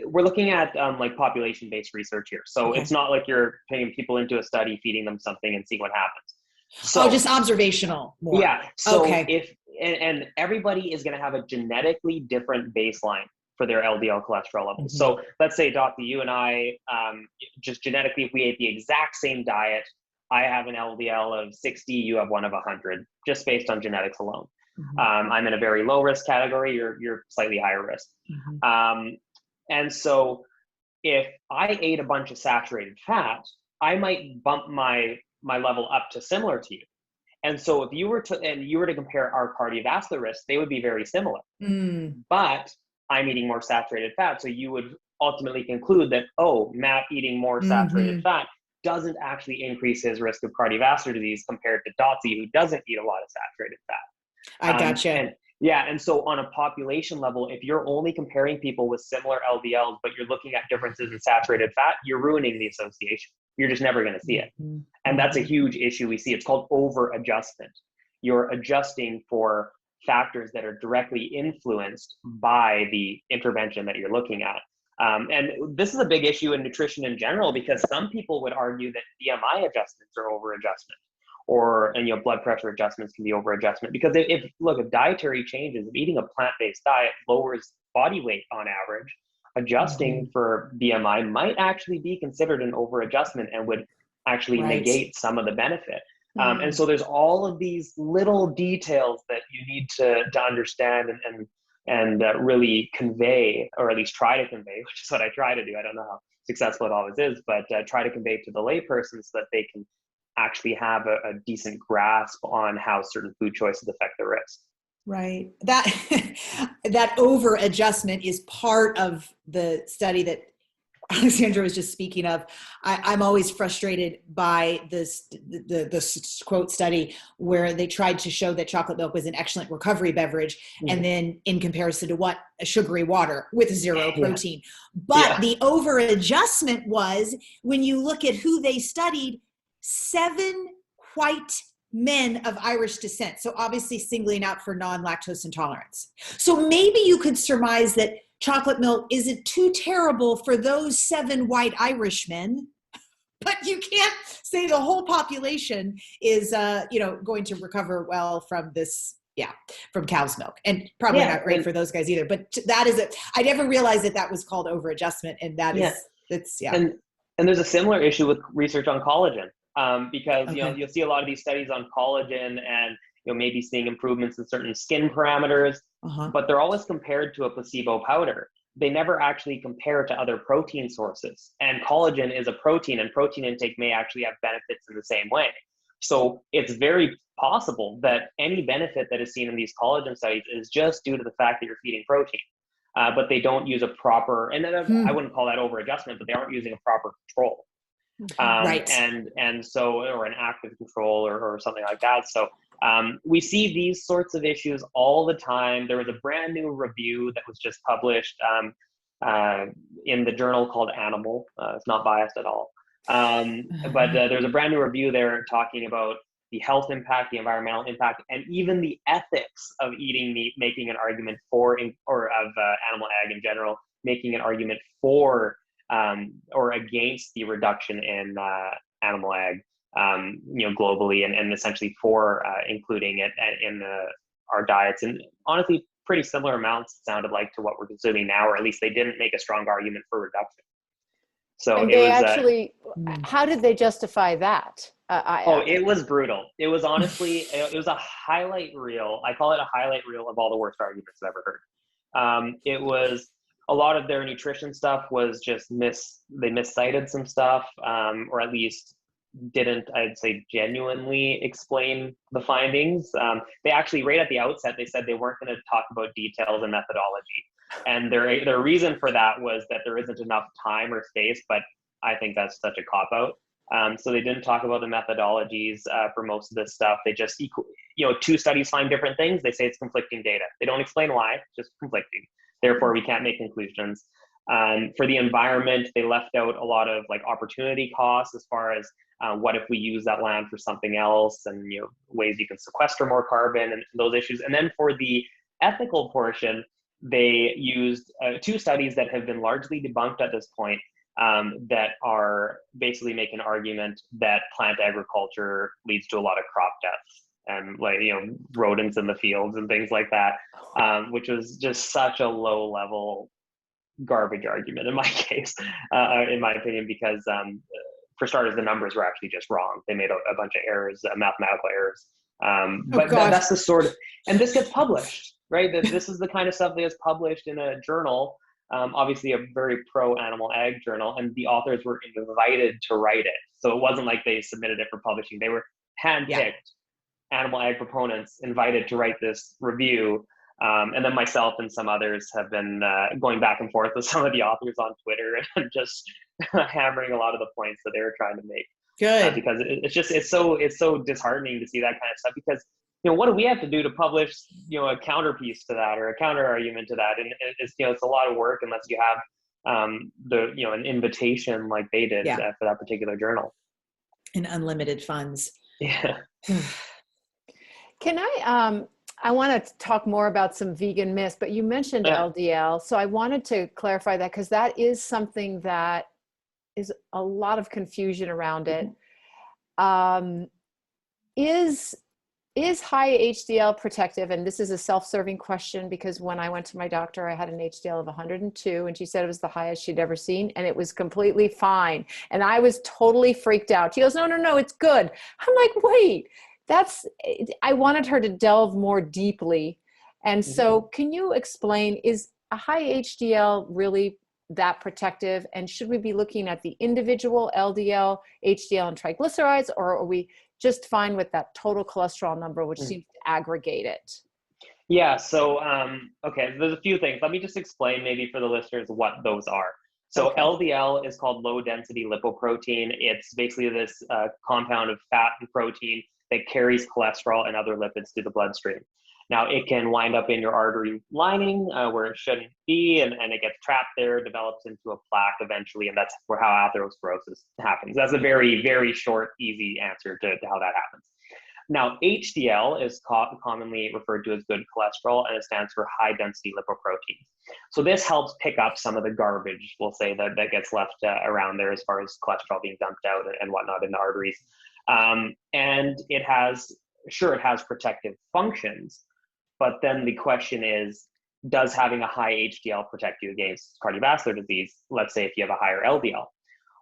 we're looking at like population-based research here. So it's not like you're putting people into a study, feeding them something and seeing what happens. So just observational more. Yeah. So and everybody is going to have a genetically different baseline for their LDL cholesterol levels. Mm-hmm. So let's say, Dotsie, you and I, just genetically, if we ate the exact same diet, I have an LDL of 60, you have one of 100, just based on genetics alone. Mm-hmm. I'm in a very low risk category, you're slightly higher risk. Mm-hmm. And so if I ate a bunch of saturated fat, I might bump my level up to similar to you. And so if you were to compare our cardiovascular risk, they would be very similar. But I'm eating more saturated fat. So you would ultimately conclude that, Matt eating more saturated fat doesn't actually increase his risk of cardiovascular disease compared to Dotsie, who doesn't eat a lot of saturated fat. I gotcha. And so on a population level, if you're only comparing people with similar LDLs, but you're looking at differences in saturated fat, you're ruining the association. You're just never going to see it. And that's a huge issue we see. It's called over adjustment. You're adjusting for factors that are directly influenced by the intervention that you're looking at. And this is a big issue in nutrition in general, because some people would argue that BMI adjustments are over adjustment, and blood pressure adjustments can be over adjustment. Because if dietary changes, if eating a plant-based diet lowers body weight on average, adjusting for BMI might actually be considered an over adjustment and would actually negate some of the benefit. And so there's all of these little details that you need to understand and really convey, or at least try to convey, which is what I try to do. I don't know how successful it always is, but try to convey to the layperson so that they can actually have a decent grasp on how certain food choices affect their risk. Right. That over adjustment is part of the study that Alexandra was just speaking of. I'm always frustrated by the quote study where they tried to show that chocolate milk was an excellent recovery beverage, and then in comparison to what? A sugary water with zero protein. But the over adjustment was, when you look at who they studied, 7 white men of Irish descent. So obviously singling out for non-lactose intolerance. So maybe you could surmise that chocolate milk isn't too terrible for those 7 white Irishmen, but you can't say the whole population is, going to recover well from this, from cow's milk, and probably not great for those guys either. But that is I never realized that was called over adjustment, and that is, And there's a similar issue with research on collagen, because you'll see a lot of these studies on collagen and maybe seeing improvements in certain skin parameters, but they're always compared to a placebo powder. They never actually compare to other protein sources. And collagen is a protein, and protein intake may actually have benefits in the same way. So it's very possible that any benefit that is seen in these collagen studies is just due to the fact that you're feeding protein. But they don't use a proper, and I wouldn't call that over adjustment, but they aren't using a proper control. And so, or an active control or something like that. So we see these sorts of issues all the time. There was a brand new review that was just published in the journal called Animal. It's not biased at all. But there's a brand new review there talking about the health impact, the environmental impact, and even the ethics of eating meat, making an argument for, or of animal ag in general, making an argument for or against the reduction in animal ag, globally, and essentially for including it in our diets. And honestly, pretty similar amounts sounded like to what we're consuming now, or at least they didn't make a strong argument for reduction. So and they actually, how did they justify that? It was brutal. It was honestly, it was a highlight reel. I call it a highlight reel of all the worst arguments I've ever heard. It was a lot of their nutrition stuff was just they miscited some stuff, or at least didn't, I'd say, genuinely explain the findings. They actually, right at the outset, they said they weren't going to talk about details and methodology. And their reason for that was that there isn't enough time or space, but I think that's such a cop-out. So they didn't talk about the methodologies for most of this stuff. They just, two studies find different things. They say it's conflicting data. They don't explain why, just conflicting. Therefore, we can't make conclusions. For the environment, they left out a lot of like opportunity costs as far as what if we use that land for something else, and ways you can sequester more carbon and those issues. And then for the ethical portion, they used 2 studies that have been largely debunked at this point, that are basically making an argument that plant agriculture leads to a lot of crop deaths and rodents in the fields and things like that, which was just such a low level garbage argument in my case, in my opinion, because for starters, the numbers were actually just wrong. They made a bunch of errors, mathematical errors. But that's the sort of, and this gets published, right? This is the kind of stuff that gets published in a journal, obviously a very pro-animal ag journal, and the authors were invited to write it. So it wasn't like they submitted it for publishing. They were handpicked animal ag proponents invited to write this review. And then myself and some others have been going back and forth with some of the authors on Twitter and just hammering a lot of the points that they were trying to make. Good. Because it's so disheartening to see that kind of stuff, because what do we have to do to publish a counterpiece to that or a counter argument to that? And it's a lot of work unless you have an invitation like they did for that particular journal. And unlimited funds. Yeah. Can I want to talk more about some vegan myths, but you mentioned LDL. So I wanted to clarify that, because that is something that is a lot of confusion around it. Is high HDL protective? And this is a self-serving question, because when I went to my doctor, I had an HDL of 102, and she said it was the highest she'd ever seen, and it was completely fine. And I was totally freaked out. She goes, no, it's good. I'm like, wait. I wanted her to delve more deeply. And so can you explain, is a high HDL really that protective? And should we be looking at the individual LDL, HDL, and triglycerides, or are we just fine with that total cholesterol number, which seems to aggregate it? Yeah, so, okay, there's a few things. Let me just explain maybe for the listeners what those are. So LDL is called low density lipoprotein. It's basically this compound of fat and protein that carries cholesterol and other lipids through the bloodstream. Now, it can wind up in your artery lining where it shouldn't be, and it gets trapped there, develops into a plaque eventually, and that's how atherosclerosis happens. That's a very, very short, easy answer to how that happens. Now, HDL is commonly referred to as good cholesterol, and it stands for high density lipoprotein. So this helps pick up some of the garbage, we'll say, that gets left around there as far as cholesterol being dumped out and whatnot in the arteries. And it has protective functions, but then the question is, does having a high HDL protect you against cardiovascular disease? Let's say if you have a higher LDL.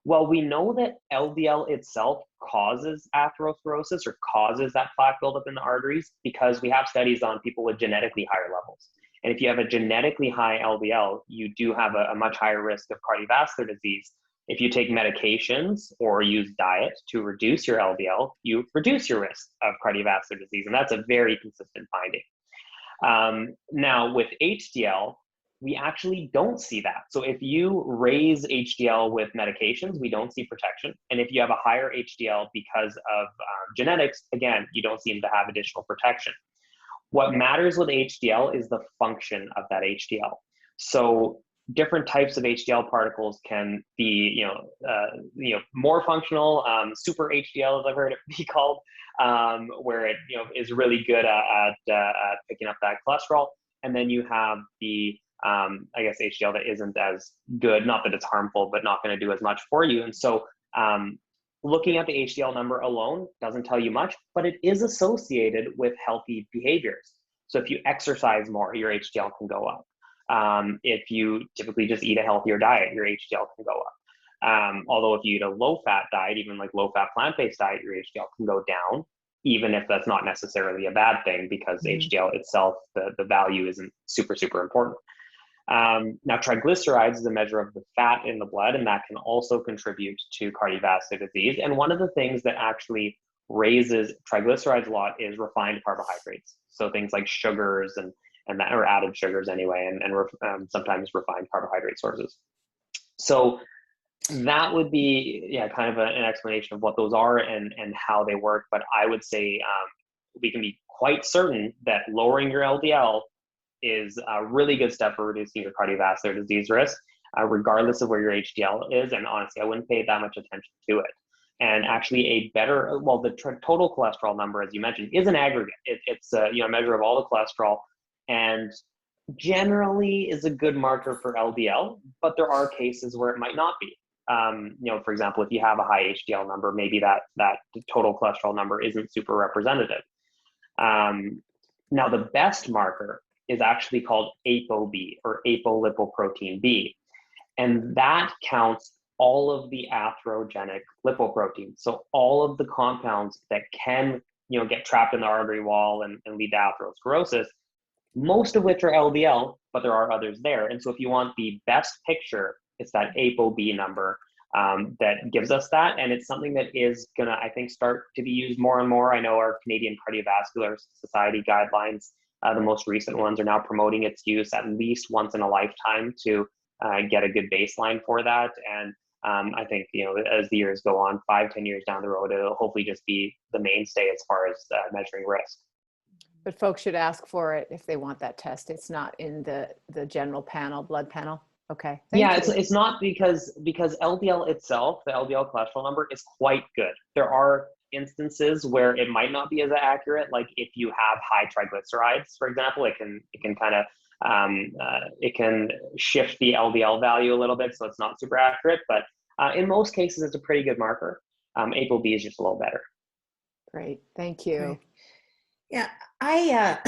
Well, we know that LDL itself causes atherosclerosis or causes that plaque buildup in the arteries, because we have studies on people with genetically higher levels. And if you have a genetically high LDL, you do have a much higher risk of cardiovascular disease. If you take medications or use diet to reduce your LDL, you reduce your risk of cardiovascular disease. And that's a very consistent finding. Now with HDL, we actually don't see that. So if you raise HDL with medications, we don't see protection. And if you have a higher HDL because of genetics, again, you don't seem to have additional protection. What matters with HDL is the function of that HDL. So different types of HDL particles can be, more functional, super HDL, as I've heard it be called, where it, is really good at picking up that cholesterol. And then you have the, HDL that isn't as good, not that it's harmful, but not going to do as much for you. And so looking at the HDL number alone doesn't tell you much, but it is associated with healthy behaviors. So if you exercise more, your HDL can go up. If you typically just eat a healthier diet, your HDL can go up. Although if you eat a low-fat diet, even like low-fat plant-based diet, your HDL can go down, even if that's not necessarily a bad thing, because HDL itself, the value isn't super, super important. Now, triglycerides is a measure of the fat in the blood, and that can also contribute to cardiovascular disease. And one of the things that actually raises triglycerides a lot is refined carbohydrates. So things like sugars and that, or added sugars anyway, and sometimes refined carbohydrate sources. So that would be, yeah, kind of an explanation of what those are and how they work. But I would say we can be quite certain that lowering your LDL is a really good step for reducing your cardiovascular disease risk, regardless of where your HDL is. And honestly, I wouldn't pay that much attention to it. And actually a better, well, the total cholesterol number, as you mentioned, is an aggregate. It's a measure of all the cholesterol, and generally is a good marker for LDL, but there are cases where it might not be. For example, if you have a high HDL number, maybe that total cholesterol number isn't super representative. Now, the best marker is actually called ApoB, or apolipoprotein B. And that counts all of the atherogenic lipoproteins. So all of the compounds that can, get trapped in the artery wall and lead to atherosclerosis, most of which are LDL, but there are others there. And so if you want the best picture, it's that ApoB number that gives us that. And it's something that is gonna, I think, start to be used more and more. I know our Canadian Cardiovascular Society guidelines, the most recent ones, are now promoting its use at least once in a lifetime to get a good baseline for that. And I think, as the years go on, 5-10 years down the road, it'll hopefully just be the mainstay as far as measuring risk. But folks should ask for it if they want that test. It's not in the general panel, blood panel. Okay. Thank you. It's not because LDL itself, the LDL cholesterol number, is quite good. There are instances where it might not be as accurate. Like if you have high triglycerides, for example, it can kind of it can shift the LDL value a little bit, so it's not super accurate. But in most cases, it's a pretty good marker. ApoB is just a little better. Great, thank you. Great. Yeah,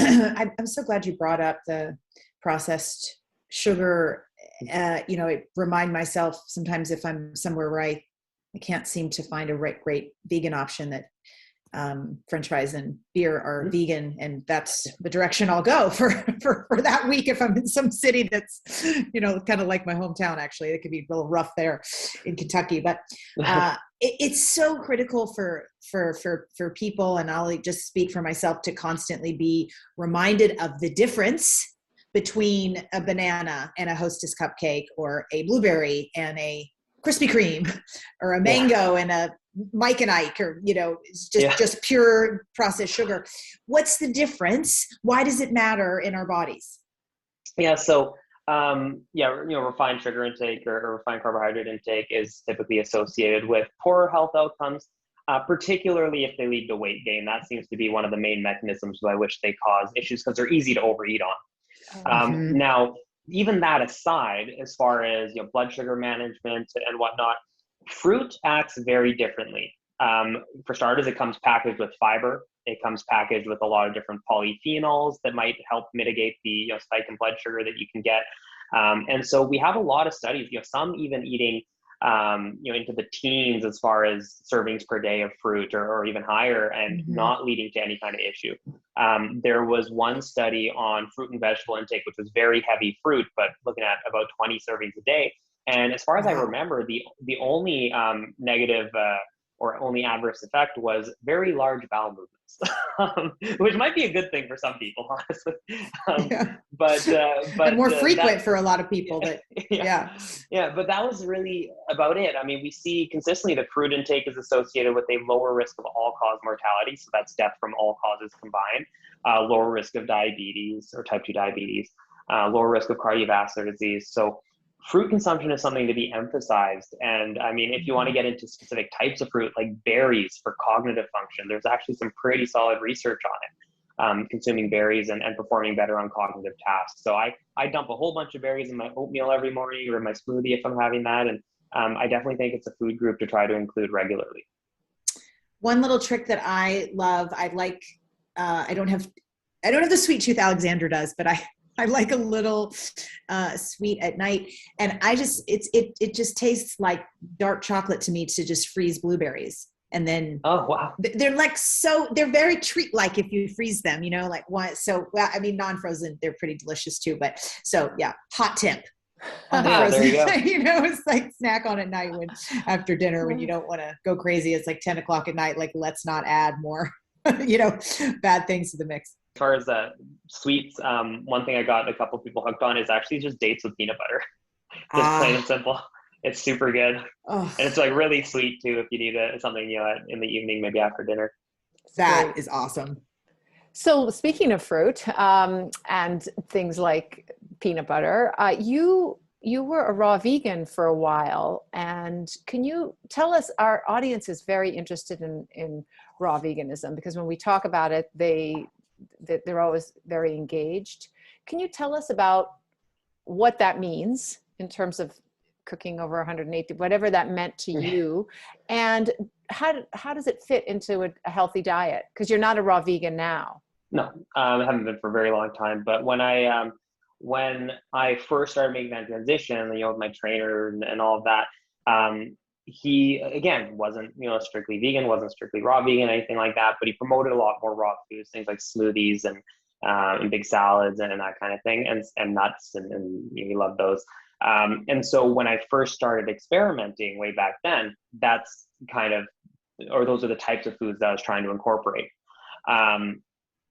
I'm so glad you brought up the processed sugar. I remind myself sometimes if I'm somewhere where I can't seem to find a great vegan option, that French fries and beer are vegan, and that's the direction I'll go for that week if I'm in some city that's, kind of like my hometown. Actually, it could be a little rough there in Kentucky, but it's so critical for people, and I'll just speak for myself, to constantly be reminded of the difference between a banana and a Hostess cupcake, or a blueberry and a Krispy Kreme, or a mango and a Mike and Ike, or, it's just pure processed sugar. What's the difference? Why does it matter in our bodies? Yeah. So, refined sugar intake or refined carbohydrate intake is typically associated with poorer health outcomes, particularly if they lead to weight gain. That seems to be one of the main mechanisms by which they cause issues, because they're easy to overeat on. Now, even that aside, as far as blood sugar management and whatnot, fruit acts very differently. For starters, it comes packaged with fiber. It comes packaged with a lot of different polyphenols that might help mitigate the spike in blood sugar that you can get. And so we have a lot of studies, some even eating into the teens as far as servings per day of fruit, or even higher, and not leading to any kind of issue. There was one study on fruit and vegetable intake, which was very heavy fruit, but looking at about 20 servings a day. And as far as I remember, the only negative or only adverse effect was very large bowel movements, which might be a good thing for some people, honestly. But and more frequent for a lot of people. But but that was really about it. I mean, we see consistently that fruit intake is associated with a lower risk of all-cause mortality, so that's death from all causes combined, lower risk of diabetes or type 2 diabetes, lower risk of cardiovascular disease. So fruit consumption is something to be emphasized. And I mean, if you want to get into specific types of fruit, like berries for cognitive function, there's actually some pretty solid research on it, consuming berries and performing better on cognitive tasks. So I dump a whole bunch of berries in my oatmeal every morning, or in my smoothie if I'm having that. And I definitely think it's a food group to try to include regularly. One little trick that I love, I don't have the sweet tooth Alexandra does, but I like a little sweet at night, and it just tastes like dark chocolate to me, to just freeze blueberries And then Oh, wow. they're like, they're very treat-like if you freeze them, like one. So, well, I mean, non-frozen, they're pretty delicious too, but so yeah, hot tip on the Yeah, there frozen. you go. It's like snack on at night after dinner when you don't want to go crazy. It's like 10 o'clock at night. Like, let's not add more, bad things to the mix. As far as sweets, one thing I got a couple people hooked on is actually just dates with peanut butter. Just plain and simple. It's super good. Oh, And it's like really sweet too if you need something, in the evening, maybe after dinner. that is awesome. So speaking of fruit and things like peanut butter, you were a raw vegan for a while, and can you tell us? Our audience is very interested in raw veganism, because when we talk about it, they're always very engaged. Can you tell us about what that means in terms of cooking over 180, whatever that meant to you, and how does it fit into a healthy diet? Because you're not a raw vegan now. No, I haven't been for a very long time. But when I first started making that transition, with my trainer and all of that, he again wasn't strictly vegan, wasn't strictly raw vegan, anything like that. But he promoted a lot more raw foods, things like smoothies and big salads and that kind of thing, and nuts, and we love those. And so when I first started experimenting way back then, that's those are the types of foods that I was trying to incorporate.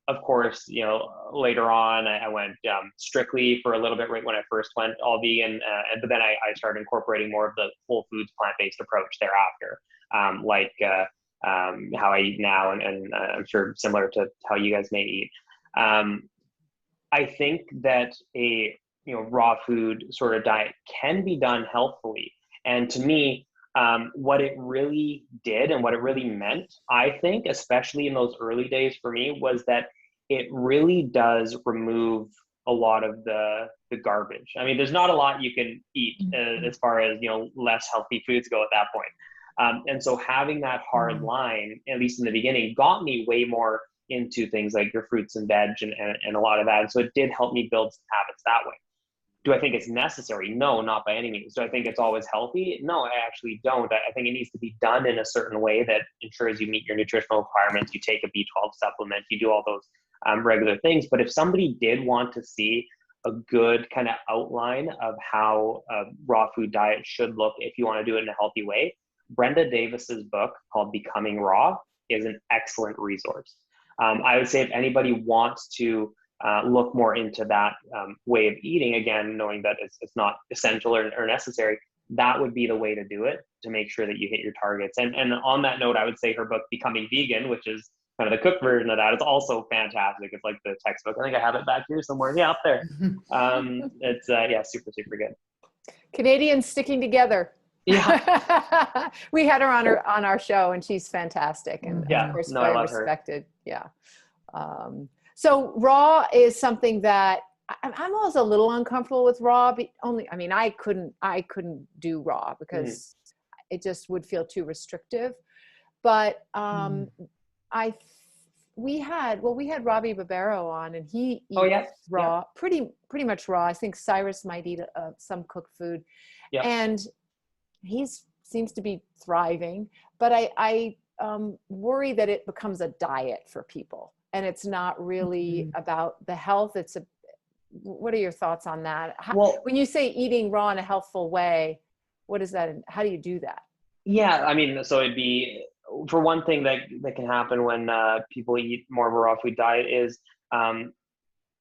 Of course, later on I went strictly for a little bit right when I first went all vegan, but then I started incorporating more of the whole foods, plant-based approach thereafter, like how I eat now, and I'm sure similar to how you guys may eat. I think that a raw food sort of diet can be done healthfully, and to me, what it really did and what it really meant, I think, especially in those early days for me, was that it really does remove a lot of the garbage. I mean, there's not a lot you can eat as far as, less healthy foods go at that point. And so having that hard line, at least in the beginning, got me way more into things like your fruits and veg and a lot of that. And so it did help me build some habits that way. Do I think it's necessary? No, not by any means. Do I think it's always healthy? No, I actually don't. I think it needs to be done in a certain way that ensures you meet your nutritional requirements. You take a B12 supplement, you do all those regular things. But if somebody did want to see a good kind of outline of how a raw food diet should look, if you want to do it in a healthy way, Brenda Davis's book called Becoming Raw is an excellent resource. I would say if anybody wants to look more into that way of eating, again, knowing that it's not essential or necessary, that would be the way to do it to make sure that you hit your targets. And on that note, I would say her book, Becoming Vegan, which is kind of the cook version of that, it's also fantastic. It's like the textbook. I think I have it back here somewhere. Yeah, up there. It's super, super good. Canadians sticking together. Yeah. We had her on our show, and she's fantastic, and of course very respected. Her. Yeah. So raw is something that I'm always a little uncomfortable with raw. I couldn't do raw because it just would feel too restrictive. But we had Robbie Barbero on, and he eats raw, pretty much raw. I think Cyrus might eat some cooked food, and he seems to be thriving. But I worry that it becomes a diet for people, and it's not really about the health. What are your thoughts on that? When you say eating raw in a healthful way, what is that? How do you do that? Yeah, I mean, so it'd be, for one thing that can happen when people eat more of a raw food diet is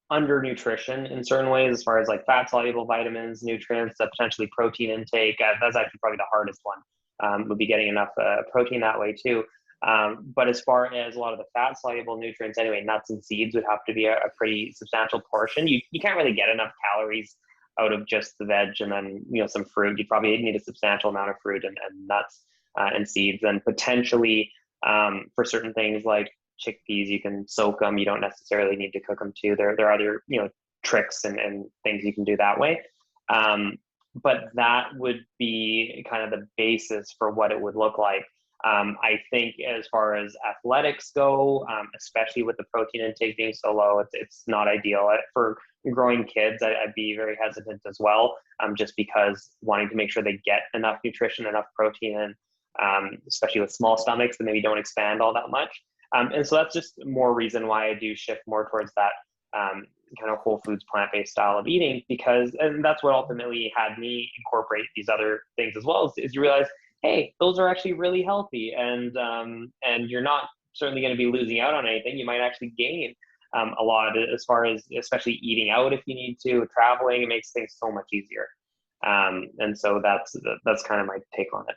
under nutrition in certain ways, as far as like fat soluble vitamins, nutrients, potentially protein intake. That's actually probably the hardest one, would be getting enough protein that way too. But as far as a lot of the fat soluble nutrients, anyway, nuts and seeds would have to be a pretty substantial portion. You can't really get enough calories out of just the veg and then, some fruit. You probably need a substantial amount of fruit and nuts and seeds. And potentially for certain things like chickpeas, you can soak them. You don't necessarily need to cook them too. There are other, tricks and things you can do that way. But that would be kind of the basis for what it would look like. I think as far as athletics go, especially with the protein intake being so low, it's not ideal. For growing kids, I'd be very hesitant as well, just because wanting to make sure they get enough nutrition, enough protein in. especially with small stomachs that maybe don't expand all that much. And so that's just more reason why I do shift more towards that kind of whole foods, plant-based style of eating, and that's what ultimately had me incorporate these other things as well, is you realize, hey, those are actually really healthy, and you're not certainly going to be losing out on anything. You might actually gain a lot as far as, especially eating out if you need to, traveling. It makes things so much easier. And so that's kind of my take on it.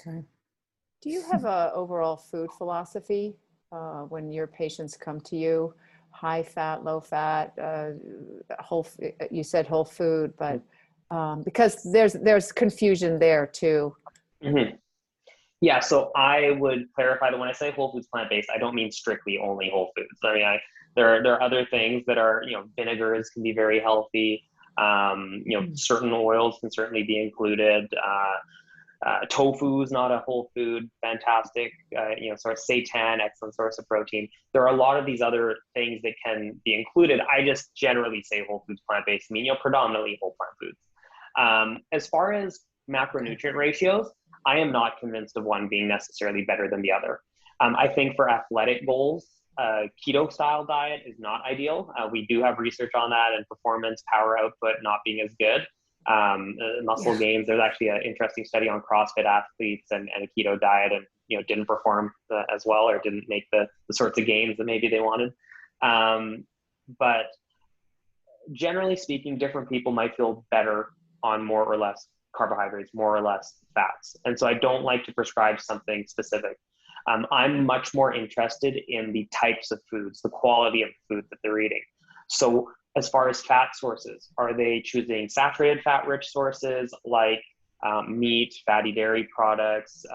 Okay. Do you have a overall food philosophy when your patients come to you? High fat, low fat, you said whole food, but because there's confusion there too. Mm-hmm. Yeah, so I would clarify that when I say whole foods, plant-based, I don't mean strictly only whole foods. I mean, there are other things that are, vinegars can be very healthy. Certain oils can certainly be included. Tofu is not a whole food, fantastic. Sort of seitan, excellent source of protein. There are a lot of these other things that can be included. I just generally say whole foods, plant-based, predominantly whole plant foods. As far as macronutrient ratios, I am not convinced of one being necessarily better than the other. I think for athletic goals, keto style diet is not ideal. We do have research on that, and performance, power output not being as good. Muscle gains, there's actually an interesting study on CrossFit athletes and a keto diet, and didn't perform as well, or didn't make the sorts of gains that maybe they wanted. But generally speaking, different people might feel better on more or less carbohydrates, more or less fats. And so I don't like to prescribe something specific. I'm much more interested in the types of foods, the quality of food that they're eating. So as far as fat sources, are they choosing saturated fat rich sources like meat, fatty dairy products,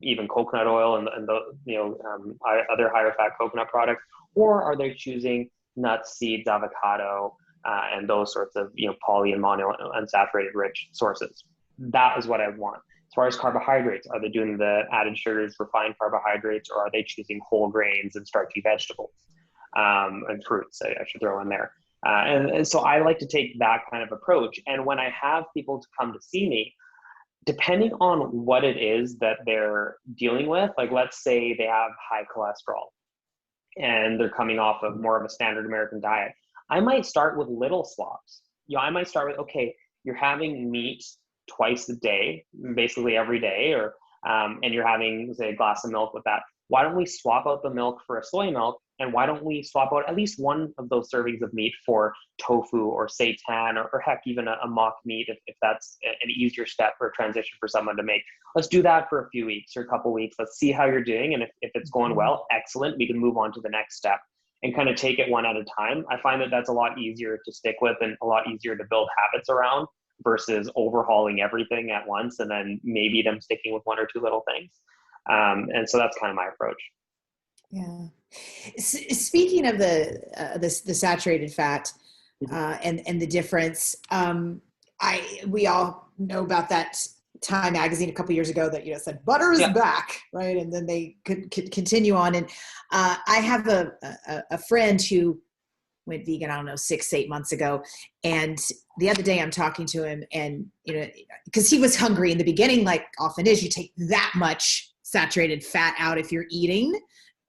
even coconut oil and other higher fat coconut products? Or are they choosing nuts, seeds, avocado, and those sorts of poly and mono unsaturated rich sources? That is what I want. As far as carbohydrates, are they doing the added sugars, refined carbohydrates, or are they choosing whole grains and starchy vegetables and fruits? I should throw in there. And so I like to take that kind of approach. And when I have people to come to see me, depending on what it is that they're dealing with, like let's say they have high cholesterol and they're coming off of more of a standard American diet, I might start with little swaps. I might start with, okay, you're having meat twice a day, basically every day, or and you're having, say, a glass of milk with that. Why don't we swap out the milk for a soy milk? And why don't we swap out at least one of those servings of meat for tofu or seitan, or heck, even a mock meat, if that's an easier step or transition for someone to make. Let's do that for a few weeks or a couple weeks. Let's see how you're doing. And if it's going well, excellent, we can move on to the next step and kind of take it one at a time. I find that that's a lot easier to stick with and a lot easier to build habits around versus overhauling everything at once and then maybe them sticking with one or two little things. And so that's kind of my approach. Yeah. Speaking of the saturated fat and the difference, we all know about that Time magazine a couple years ago that said butter is back, right? And then they could continue on. And I have a friend who went vegan, I don't know, 6-8 months ago. And the other day I'm talking to him and, because he was hungry in the beginning, like often is, you take that much saturated fat out if you're eating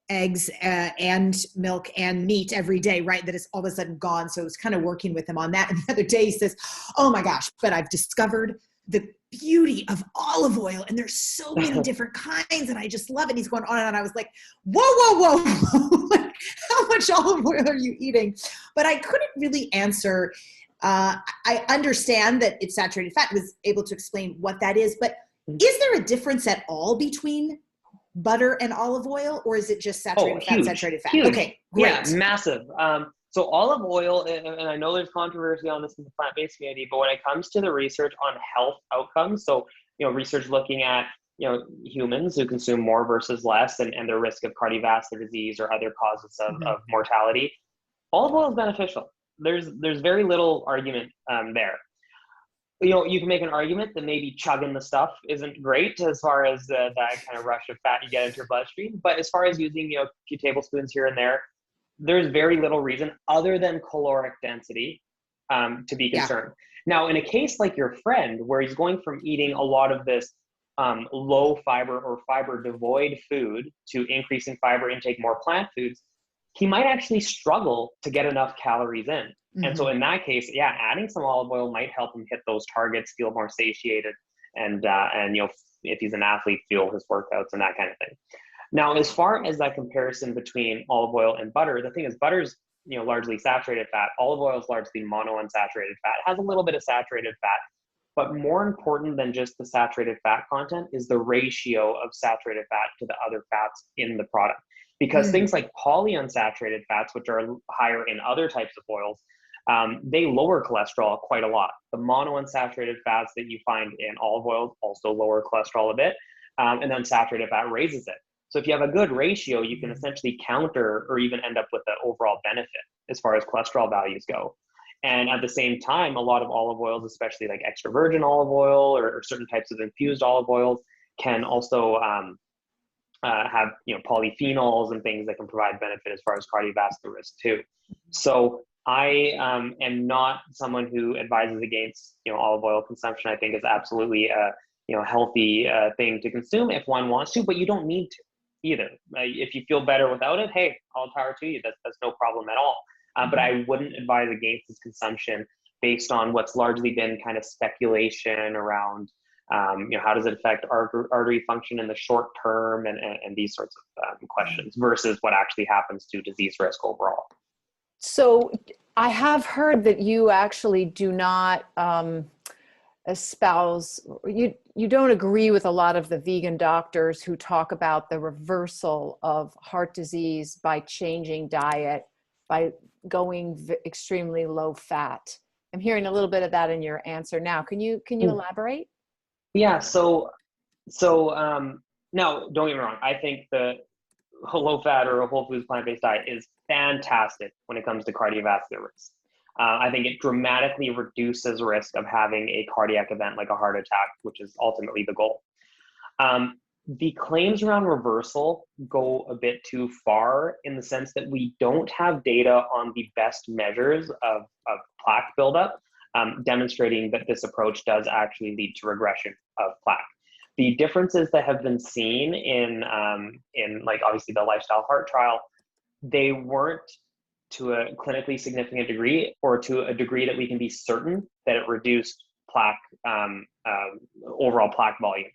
eggs and milk and meat every day, right? That is all of a sudden gone. So I was kind of working with him on that. And the other day he says, oh my gosh, but I've discovered the beauty of olive oil. And there's so many different kinds and I just love it. He's going on and on. I was like, whoa. Like, how much olive oil are you eating? But I couldn't really answer. I understand that it's saturated fat, was able to explain what that is, but is there a difference at all between butter and olive oil, or is it just saturated fat? Huge. Okay, great. Yeah, massive. So olive oil, and I know there's controversy on this in the plant-based community, but when it comes to the research on health outcomes, so research looking at humans who consume more versus less, and their risk of cardiovascular disease or other causes of mortality, olive oil is beneficial. There's very little argument there. You can make an argument that maybe chugging the stuff isn't great as far as that kind of rush of fat you get into your bloodstream. But as far as using a few tablespoons here and there, there's very little reason other than caloric density to be concerned. Now, in a case like your friend, where he's going from eating a lot of this low fiber or fiber devoid food to increasing fiber intake, more plant foods, he might actually struggle to get enough calories in. And so in that case, adding some olive oil might help him hit those targets, feel more satiated, and if he's an athlete, fuel his workouts and that kind of thing. Now, as far as that comparison between olive oil and butter, the thing is, butter's largely saturated fat. Olive oil is largely monounsaturated fat. It has a little bit of saturated fat, but more important than just the saturated fat content is the ratio of saturated fat to the other fats in the product. Because things like polyunsaturated fats, which are higher in other types of oils, they lower cholesterol quite a lot. The monounsaturated fats that you find in olive oil also lower cholesterol a bit, and then saturated fat raises it. So if you have a good ratio, you can essentially counter or even end up with the overall benefit as far as cholesterol values go. And at the same time, a lot of olive oils, especially like extra virgin olive oil or certain types of infused olive oils, can also have polyphenols and things that can provide benefit as far as cardiovascular risk too. So I am not someone who advises against olive oil consumption. I think it's absolutely a healthy thing to consume if one wants to, but you don't need to either. If you feel better without it, hey, all power to you. That's no problem at all. But I wouldn't advise against its consumption based on what's largely been kind of speculation around how does it affect artery function in the short term and these sorts of questions versus what actually happens to disease risk overall. So I have heard that you actually do not espouse, you don't agree with a lot of the vegan doctors who talk about the reversal of heart disease by changing diet, by going extremely low fat. I'm hearing a little bit of that in your answer now. Can you elaborate? Yeah. So now, don't get me wrong. I think the low fat or a whole foods plant-based diet is fantastic when it comes to cardiovascular risk. I think it dramatically reduces risk of having a cardiac event like a heart attack, which is ultimately the goal. The claims around reversal go a bit too far in the sense that we don't have data on the best measures of plaque buildup, demonstrating that this approach does actually lead to regression of plaque. The differences that have been seen in like obviously the lifestyle heart trial, they weren't to a clinically significant degree or to a degree that we can be certain that it reduced plaque, overall plaque volume.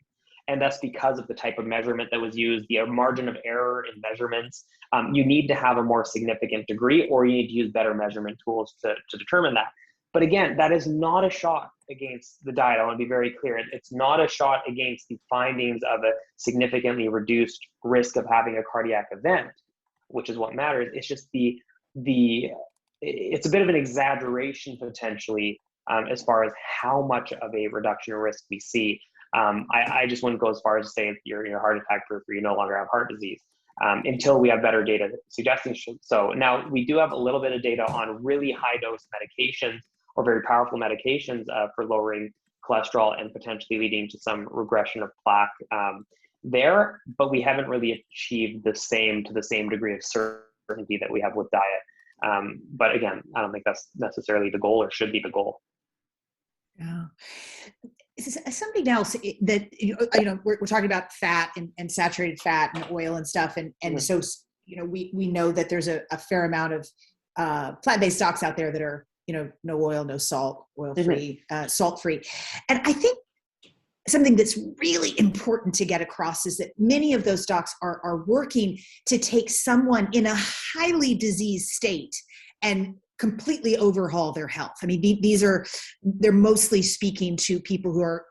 And that's because of the type of measurement that was used, the margin of error in measurements. You need to have a more significant degree, or you need to use better measurement tools to determine that. But again, that is not a shot against the diet. I want to be very clear. It's not a shot against the findings of a significantly reduced risk of having a cardiac event, which is what matters. It's just it's a bit of an exaggeration potentially as far as how much of a reduction in risk we see. I just wouldn't go as far as to say you're heart attack proof or you no longer have heart disease until we have better data suggesting so. Now, we do have a little bit of data on really high dose medications or very powerful medications for lowering cholesterol and potentially leading to some regression of plaque there, but we haven't really achieved to the same degree of certainty that we have with diet. But again, I don't think that's necessarily the goal or should be the goal. Yeah. Something else that, we're talking about fat and saturated fat and oil and stuff. And so, we know that there's a fair amount of plant-based stocks out there that are, no oil, no salt, oil-free, salt-free. And I think something that's really important to get across is that many of those stocks are working to take someone in a highly diseased state and completely overhaul their health. I mean, they're mostly speaking to people who are,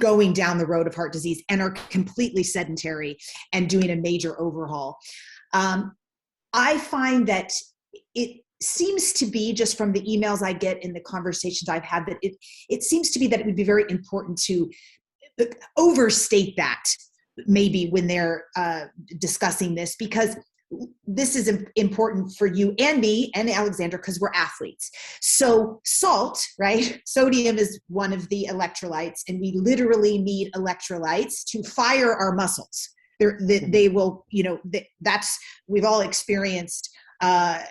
going down the road of heart disease and are completely sedentary and doing a major overhaul. I find that it seems to be, just from the emails I get and the conversations I've had, that it seems to be that it would be very important to overstate that maybe when they're discussing this, because this is important for you and me and Alexandra because we're athletes. So salt, right? Sodium is one of the electrolytes, and we literally need electrolytes to fire our muscles. They will, we've all experienced a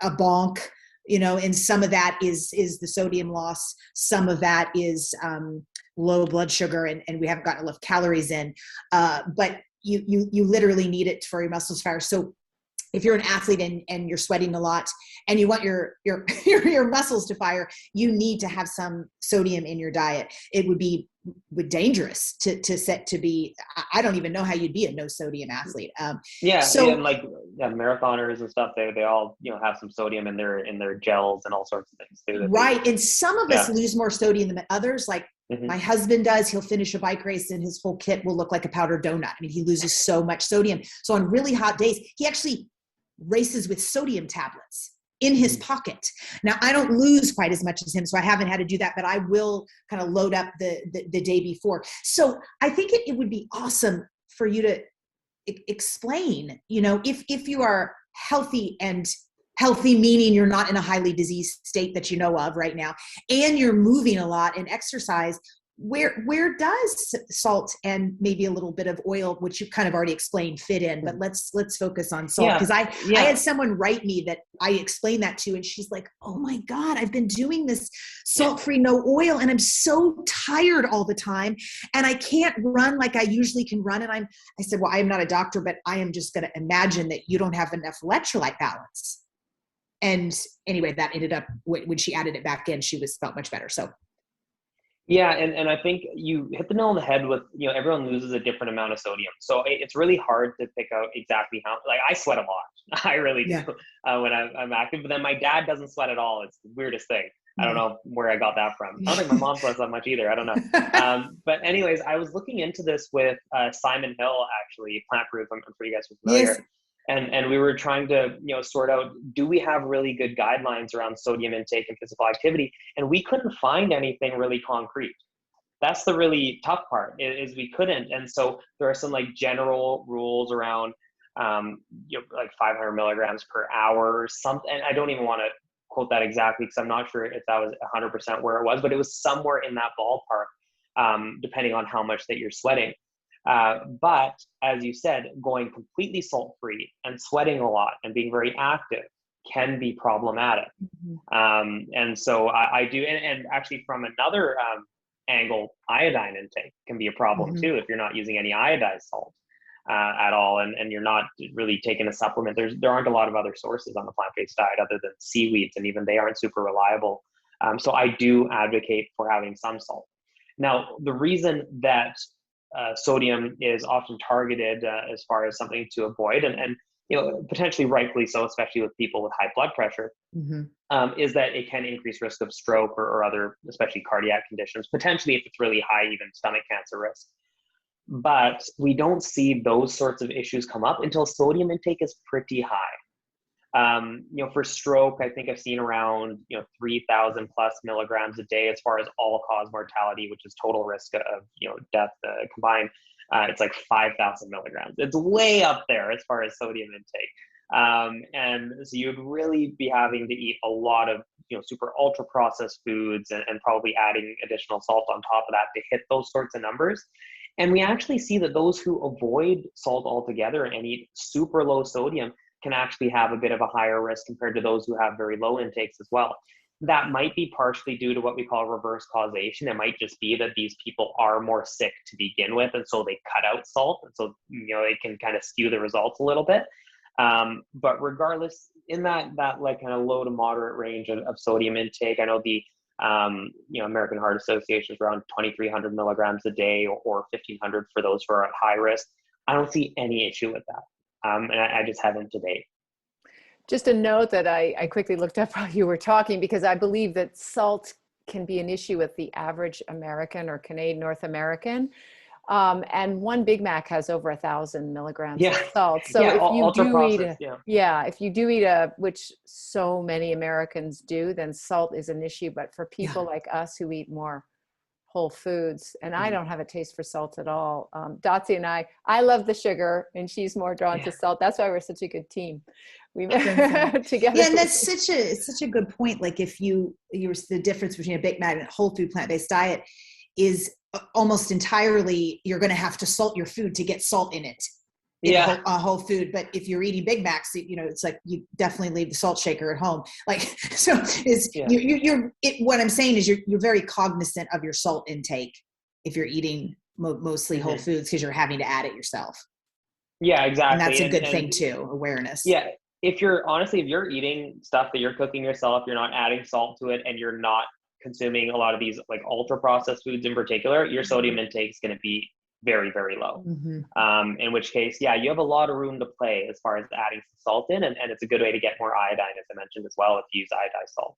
bonk, and some of that is the sodium loss. Some of that is low blood sugar, and we haven't gotten enough calories in. But you literally need it for your muscles to fire. So if you're an athlete and you're sweating a lot and you want your muscles to fire, you need to have some sodium in your diet. It would be dangerous to be, I don't even know how you'd be a no sodium athlete. And like marathoners and stuff, they all, have some sodium in their gels and all sorts of things too. Right. And some of us lose more sodium than others. Like my husband does, he'll finish a bike race and his whole kit will look like a powdered donut. I mean, he loses so much sodium. So on really hot days, he actually races with sodium tablets in his pocket. Now, I don't lose quite as much as him, so I haven't had to do that, but I will kind of load up the day before. So I think it would be awesome for you to explain, if you are healthy, and healthy meaning you're not in a highly diseased state that you know of right now, and you're moving a lot and exercise, where does salt and maybe a little bit of oil, which you kind of already explained, fit in? But let's focus on salt, because I had someone write me that I explained that to, and she's like, oh my God, I've been doing this salt-free, no oil, and I'm so tired all the time, and I can't run like I usually can run. And I said, well, I am not a doctor, but I am just going to imagine that you don't have enough electrolyte balance. And anyway, that ended up, when she added it back in, she felt much better. So yeah, and I think you hit the nail on the head with, everyone loses a different amount of sodium. So it's really hard to pick out exactly how, like, I sweat a lot. I really do when I'm active, but then my dad doesn't sweat at all. It's the weirdest thing. I don't know where I got that from. I don't think my mom sweats that much either. I don't know. But anyways, I was looking into this with Simon Hill, actually, Plant Proof. I'm sure you guys are familiar. Yes. And we were trying to, sort out, do we have really good guidelines around sodium intake and physical activity? And we couldn't find anything really concrete. That's the really tough part, is we couldn't. And so there are some like general rules around, like 500 milligrams per hour or something. And I don't even want to quote that exactly, because I'm not sure if that was 100% where it was, but it was somewhere in that ballpark, depending on how much that you're sweating. But as you said, going completely salt-free and sweating a lot and being very active can be problematic. And so I do, and actually from another angle, iodine intake can be a problem too, if you're not using any iodized salt at all, and you're not really taking a supplement. There aren't a lot of other sources on the plant-based diet other than seaweeds, and even they aren't super reliable. So I do advocate for having some salt. Now, the reason that sodium is often targeted as far as something to avoid, and potentially rightfully so, especially with people with high blood pressure, is that it can increase risk of stroke or other, especially cardiac conditions, potentially if it's really high, even stomach cancer risk. But we don't see those sorts of issues come up until sodium intake is pretty high. For stroke, I think I've seen around 3,000 plus milligrams a day as far as all-cause mortality, which is total risk of death combined. It's like 5,000 milligrams. It's way up there as far as sodium intake. And so you'd really be having to eat a lot of super ultra processed foods and probably adding additional salt on top of that to hit those sorts of numbers. And we actually see that those who avoid salt altogether and eat super low sodium can actually have a bit of a higher risk compared to those who have very low intakes as well. That might be partially due to what we call reverse causation. It might just be that these people are more sick to begin with, and so they cut out salt, and so it can kind of skew the results a little bit. But regardless, in that like kind of low to moderate range of sodium intake, I know the American Heart Association is around 2,300 milligrams a day, or 1,500 for those who are at high risk. I don't see any issue with that. And I just haven't to date. Just a note that I quickly looked up while you were talking, because I believe that salt can be an issue with the average American or Canadian North American. And one Big Mac has over 1,000 milligrams of salt. So if you do eat which so many Americans do, then salt is an issue. But for people like us who eat more whole foods, and I don't have a taste for salt at all. Dotsie and I love the sugar, and she's more drawn to salt. That's why we're such a good team. We together. Yeah, and that's such a good point. Like if the difference between a Big Mac and a whole food plant-based diet is almost entirely you're going to have to salt your food to get salt in it. Yeah. a whole food. But if you're eating Big Macs, you know, it's like you definitely leave the salt shaker at home. Like, so what I'm saying is you're very cognizant of your salt intake if you're eating mostly whole foods, because you're having to add it yourself. Yeah, exactly. And that's a good thing too, awareness. Yeah. If you're eating stuff that you're cooking yourself, you're not adding salt to it, and you're not consuming a lot of these like ultra processed foods in particular, your sodium intake is going to be very, very low. In which case, yeah, you have a lot of room to play as far as adding some salt in, and it's a good way to get more iodine, as I mentioned as well, if you use iodized salt.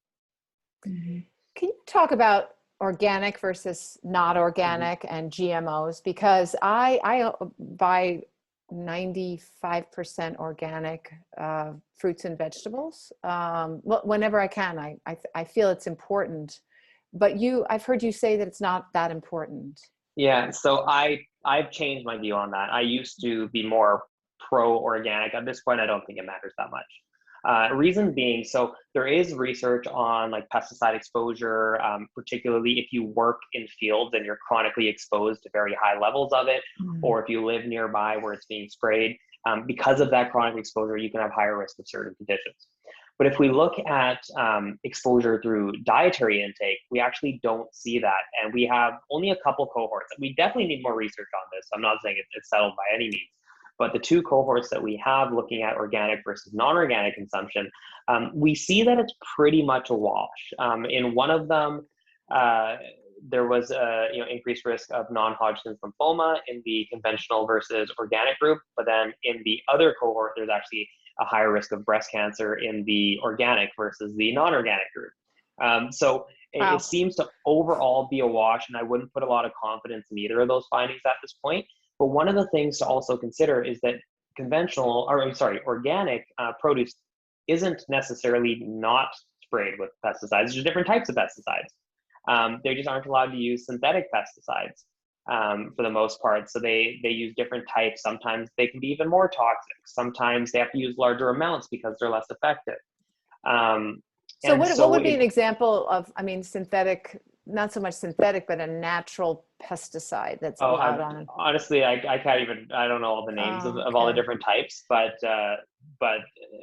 Can you talk about organic versus not organic and GMOs? Because I buy 95% organic fruits and vegetables. Whenever I can, I feel it's important. But I've heard you say that it's not that important. Yeah, so I've changed my view on that. I used to be more pro-organic. At this point, I don't think it matters that much. Reason being, so there is research on like pesticide exposure, particularly if you work in fields and you're chronically exposed to very high levels of it, or if you live nearby where it's being sprayed. Because of that chronic exposure, you can have higher risk of certain conditions. But if we look at exposure through dietary intake, we actually don't see that. And we have only a couple cohorts. We definitely need more research on this. I'm not saying it's settled by any means. But the two cohorts that we have looking at organic versus non-organic consumption, we see that it's pretty much a wash. In one of them, there was a increased risk of non-Hodgkin's lymphoma in the conventional versus organic group. But then in the other cohort, there's actually a higher risk of breast cancer in the organic versus the non-organic group. So it seems to overall be a wash, and I wouldn't put a lot of confidence in either of those findings at this point. But one of the things to also consider is that organic produce isn't necessarily not sprayed with pesticides. There's different types of pesticides. They just aren't allowed to use synthetic pesticides for the most part. So they use different types. Sometimes they can be even more toxic. Sometimes they have to use larger amounts because they're less effective. So what would be an example of, synthetic, not so much synthetic, but a natural pesticide that's allowed on? Honestly, I can't even, I don't know all the names of all the different types, but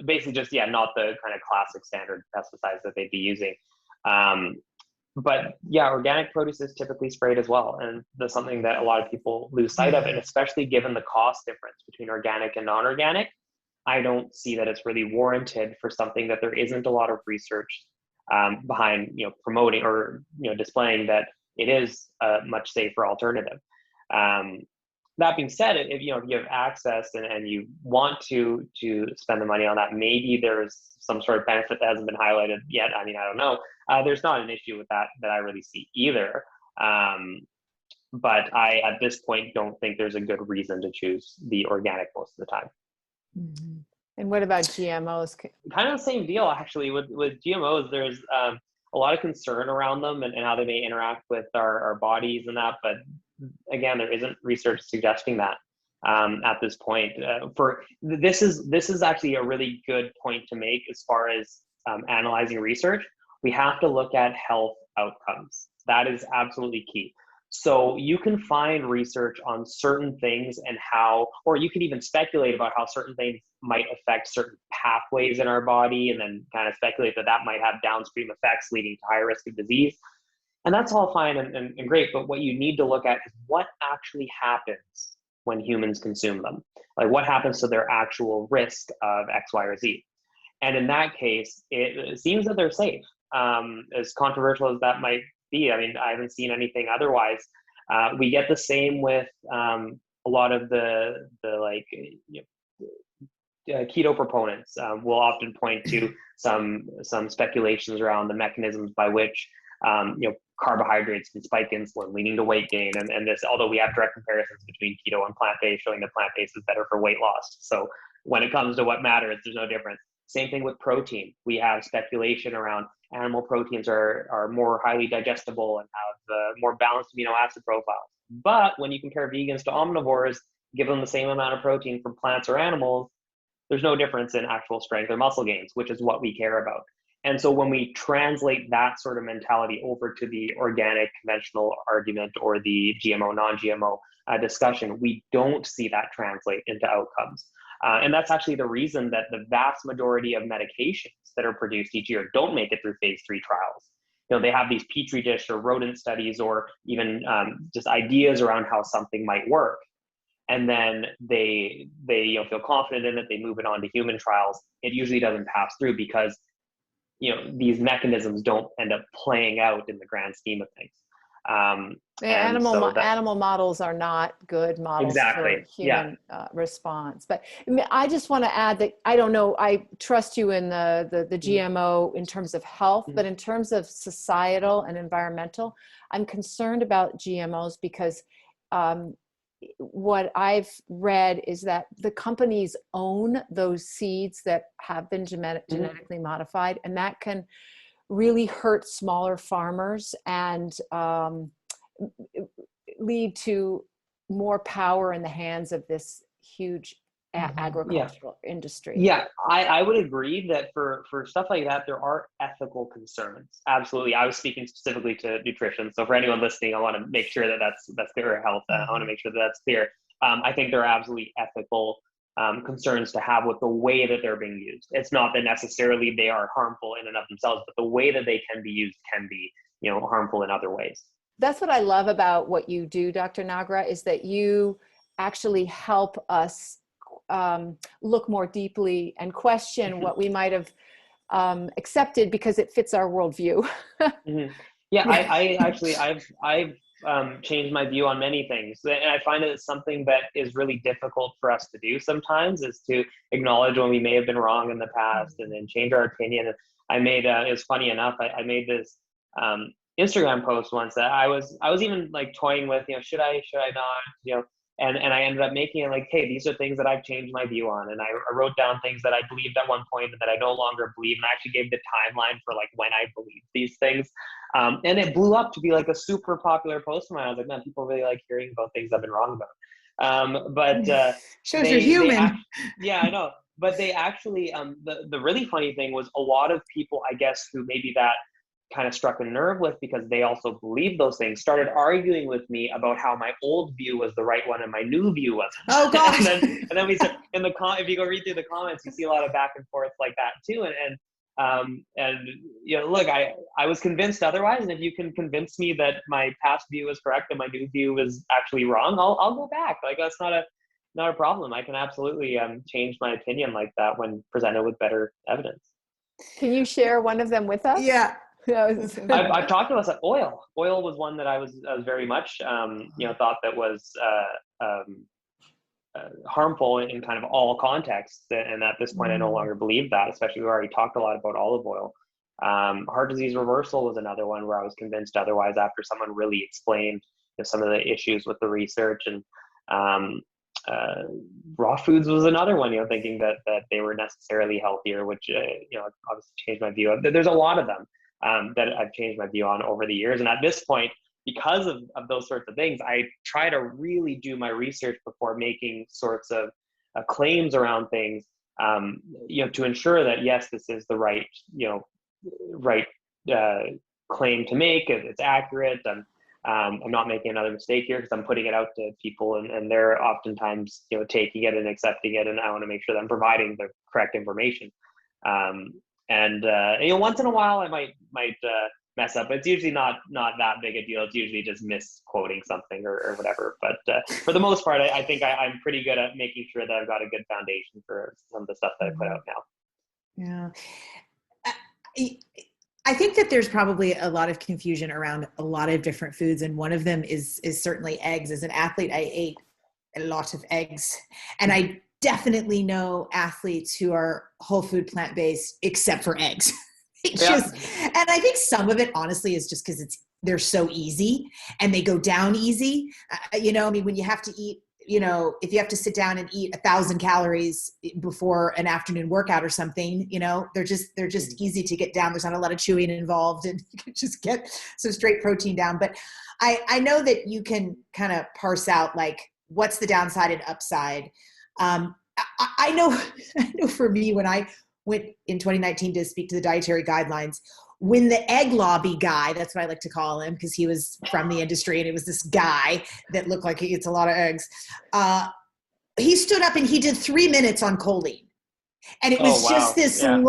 basically just, not the kind of classic standard pesticides that they'd be using. But yeah, organic produce is typically sprayed as well. And that's something that a lot of people lose sight of. And especially given the cost difference between organic and non-organic, I don't see that it's really warranted for something that there isn't a lot of research behind, promoting or, displaying that it is a much safer alternative. That being said, if you have access and you want to spend the money on that, maybe there's some sort of benefit that hasn't been highlighted yet. I don't know. There's not an issue with that I really see either. But I, at this point, don't think there's a good reason to choose the organic most of the time. Mm-hmm. And what about GMOs? Kind of the same deal, actually. With GMOs, there's a lot of concern around them and how they may interact with our bodies and that. But again, there isn't research suggesting that at this point. This is actually a really good point to make as far as analyzing research. We have to look at health outcomes. That is absolutely key. So you can find research on certain things and how, or you can even speculate about how certain things might affect certain pathways in our body, and then kind of speculate that might have downstream effects leading to higher risk of disease. And that's all fine and great, but what you need to look at is what actually happens when humans consume them. Like what happens to their actual risk of X, Y, or Z. And in that case, it seems that they're safe. As controversial as that might be, I haven't seen anything otherwise. We get the same with a lot of the keto proponents. Will often point to some speculations around the mechanisms by which carbohydrates can spike insulin, leading to weight gain. And this, although we have direct comparisons between keto and plant-based, showing that plant-based is better for weight loss. So when it comes to what matters, there's no difference. Same thing with protein. We have speculation around animal proteins are more highly digestible and have more balanced amino acid profiles. But when you compare vegans to omnivores, give them the same amount of protein from plants or animals, there's no difference in actual strength or muscle gains, which is what we care about. And so when we translate that sort of mentality over to the organic conventional argument or the GMO, non-GMO, discussion, we don't see that translate into outcomes. And that's actually the reason that the vast majority of medications that are produced each year don't make it through phase 3 trials. They have these petri dish or rodent studies, or even just ideas around how something might work. And then they feel confident in it, they move it on to human trials. It usually doesn't pass through because these mechanisms don't end up playing out in the grand scheme of things. Animal models are not good models exactly. for human response. But I just want to add that I don't know. I trust you in the GMO in terms of health, but in terms of societal and environmental, I'm concerned about GMOs because what I've read is that the companies own those seeds that have been genetically modified, and that can really hurt smaller farmers and lead to more power in the hands of this huge agricultural industry. Yeah, I would agree that for stuff like that, there are ethical concerns. Absolutely. I was speaking specifically to nutrition. So for anyone listening, I want to make sure that that's clear, health. I want to make sure that that's clear. I think there are absolutely ethical concerns to have with the way that they're being used. It's not that necessarily they are harmful in and of themselves, but the way that they can be used can be, harmful in other ways. That's what I love about what you do, Dr. Nagra, is that you actually help us look more deeply and question what we might have accepted because it fits our worldview. Yeah, I've changed my view on many things, and I find that it's something that is really difficult for us to do sometimes, is to acknowledge when we may have been wrong in the past and then change our opinion. I made it was funny enough. I made this Instagram post once that I was even like toying with, should I not, and I ended up making it like, hey, these are things that I've changed my view on. And I wrote down things that I believed at one point that I no longer believe. And I actually gave the timeline for like when I believed these things. And it blew up to be like a super popular post of mine. I was like, man, people really like hearing about things I've been wrong about. But shows you're human. Yeah, I know. But they actually, the really funny thing was a lot of people, I guess, who maybe that kind of struck a nerve with because they also believe those things, started arguing with me about how my old view was the right one and my new view wasn't. Oh gosh. and then we said if you go read through the comments, you see a lot of back and forth like that too. And look, I was convinced otherwise, and if you can convince me that my past view is correct and my new view is actually wrong, I'll go back. Like, that's not a problem. I can absolutely change my opinion like that when presented with better evidence. Can you share one of them with us? Yeah. I've talked about that. Oil was one that I was very much thought that was harmful in kind of all contexts, and at this point I no longer believe that. Especially, we already talked a lot about olive oil. Heart disease reversal was another one where I was convinced otherwise after someone really explained some of the issues with the research. And raw foods was another one, thinking that they were necessarily healthier, which obviously changed my view. There's a lot of them that I've changed my view on over the years. And at this point, because of those sorts of things, I try to really do my research before making sorts of claims around things, to ensure that, yes, this is the right claim to make, it's accurate. I'm not making another mistake here because I'm putting it out to people and they're oftentimes, taking it and accepting it. And I want to make sure that I'm providing the correct information. Once in a while I might mess up. It's usually not that big a deal. It's usually just misquoting something or whatever. But for the most part, I think I'm pretty good at making sure that I've got a good foundation for some of the stuff that I put out now. Yeah. I think that there's probably a lot of confusion around a lot of different foods. And one of them is certainly eggs. As an athlete, I ate a lot of eggs. And I definitely know athletes who are whole food plant-based except for eggs. And I think some of it honestly is just because they're so easy and they go down easy. When you have to eat, if you have to sit down and eat 1,000 calories before an afternoon workout or something, they're just easy to get down. There's not a lot of chewing involved and you can just get some straight protein down. But I know that you can kind of parse out like what's the downside and upside. I know for me, when I went in 2019 to speak to the dietary guidelines, when the egg lobby guy, that's what I like to call him, because he was from the industry and it was this guy that looked like he eats a lot of eggs. He stood up and he did 3 minutes on choline. And it was just this and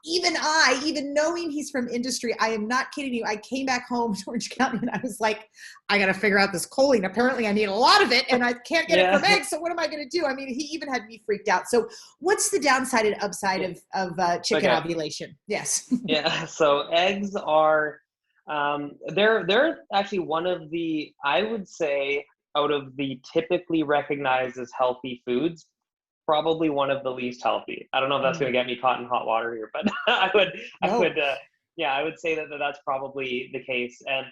even knowing he's from industry, I am not kidding you. I came back home to Orange County and I was like, I got to figure out this choline. Apparently I need a lot of it and I can't get it from eggs. So what am I going to do? I mean, he even had me freaked out. So what's the downside and upside of chicken ovulation? Yes. Yeah. So eggs are, they're actually one of the, I would say, out of the typically recognized as healthy foods, probably one of the least healthy. I don't know if that's going to get me caught in hot water here, but I would say that that's probably the case. And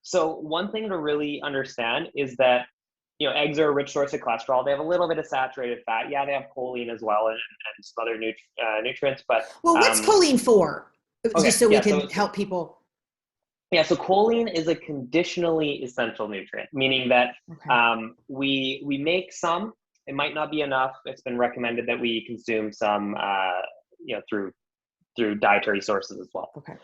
so one thing to really understand is that, eggs are a rich source of cholesterol. They have a little bit of saturated fat. Yeah, they have choline as well and some other nutrients. But what's choline for? Just so we can help people. Yeah, so choline is a conditionally essential nutrient, meaning that we make some. It might not be enough. It's been recommended that we consume some, through dietary sources as well. Okay.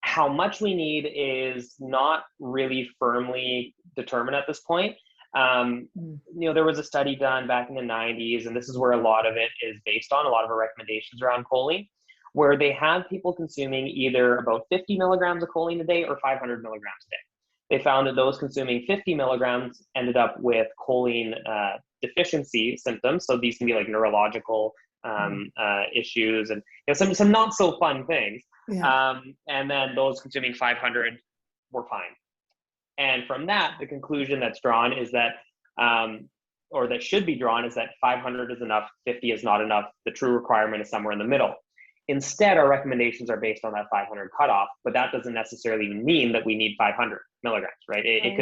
How much we need is not really firmly determined at this point. There was a study done back in the 90s, and this is where a lot of it is based on, a lot of our recommendations around choline, where they have people consuming either about 50 milligrams of choline a day or 500 milligrams a day. They found that those consuming 50 milligrams ended up with choline deficiency symptoms. So these can be like neurological issues and some not so fun things. Yeah. And then those consuming 500 were fine. And from that, the conclusion that's drawn is that, or that should be drawn, is that 500 is enough, 50 is not enough. The true requirement is somewhere in the middle. Instead, our recommendations are based on that 500 cutoff, but that doesn't necessarily mean that we need 500 milligrams, right? It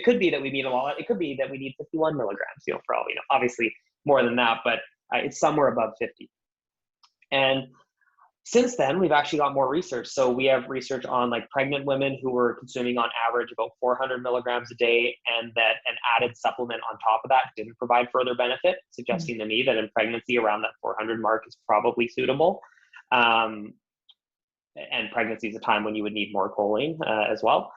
could be that we need a lot. It could be that we need 51 milligrams, for all we know. Obviously more than that, but it's somewhere above 50. And since then, we've actually got more research. So we have research on like pregnant women who were consuming on average about 400 milligrams a day, and that an added supplement on top of that didn't provide further benefit, suggesting to me that in pregnancy around that 400 mark is probably suitable. And pregnancy is a time when you would need more choline as well.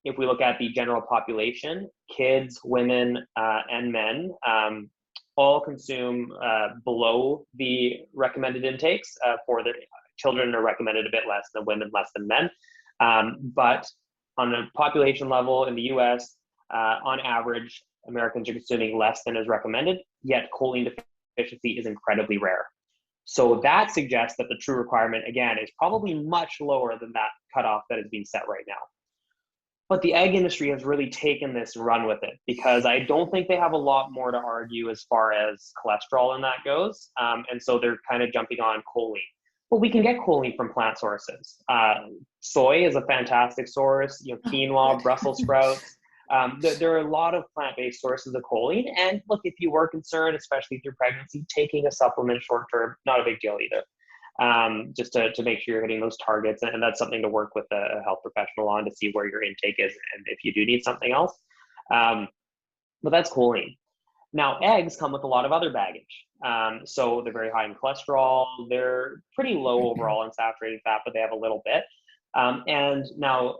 If we look at the general population, kids, women, and men all consume below the recommended intakes. For the children are recommended a bit less than women, less than men. But on a population level in the US, on average, Americans are consuming less than is recommended, yet choline deficiency is incredibly rare. So that suggests that the true requirement, again, is probably much lower than that cutoff that is being set right now. But the egg industry has really taken this and run with it, because I don't think they have a lot more to argue as far as cholesterol and that goes. And so they're kind of jumping on choline. But we can get choline from plant sources. Soy is a fantastic source, quinoa, Brussels sprouts. There are a lot of plant-based sources of choline. And look, if you were concerned, especially through pregnancy, taking a supplement short-term, not a big deal either. Just to make sure you're hitting those targets. And that's something to work with a health professional on to see where your intake is and if you do need something else. But that's choline. Now, eggs come with a lot of other baggage. So they're very high in cholesterol. They're pretty low overall in saturated fat, but they have a little bit. And now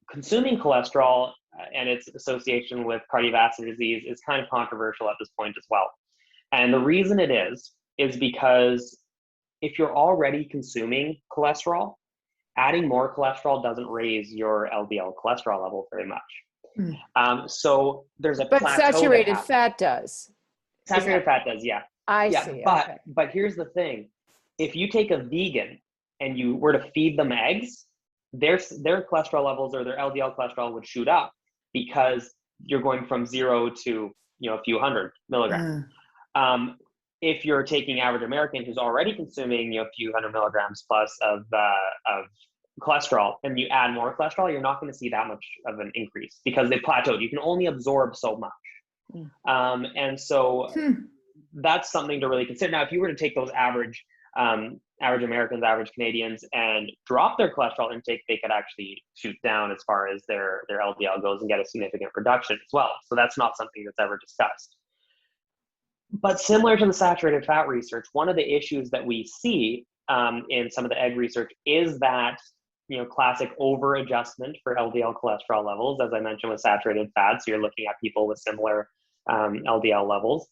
consuming cholesterol and its association with cardiovascular disease is kind of controversial at this point as well. And the reason it is because if you're already consuming cholesterol, adding more cholesterol doesn't raise your LDL cholesterol level very much. So there's a but saturated fat does. Saturated fat does, yeah. I see. But here's the thing: if you take a vegan and you were to feed them eggs, their cholesterol levels or their LDL cholesterol would shoot up, because you're going from 0 to a few hundred milligrams. If you're taking average American who's already consuming a few hundred milligrams plus of cholesterol, and you add more cholesterol, you're not going to see that much of an increase, because they plateaued. You can only absorb so much. And so that's something to really consider. Now, if you were to take those average Americans, average Canadians, and drop their cholesterol intake, they could actually shoot down as far as their LDL goes and get a significant reduction as well. So that's not something that's ever discussed. But similar to the saturated fat research, one of the issues that we see in some of the egg research is that, classic over adjustment for LDL cholesterol levels, as I mentioned, with saturated fats. So you're looking at people with similar LDL levels.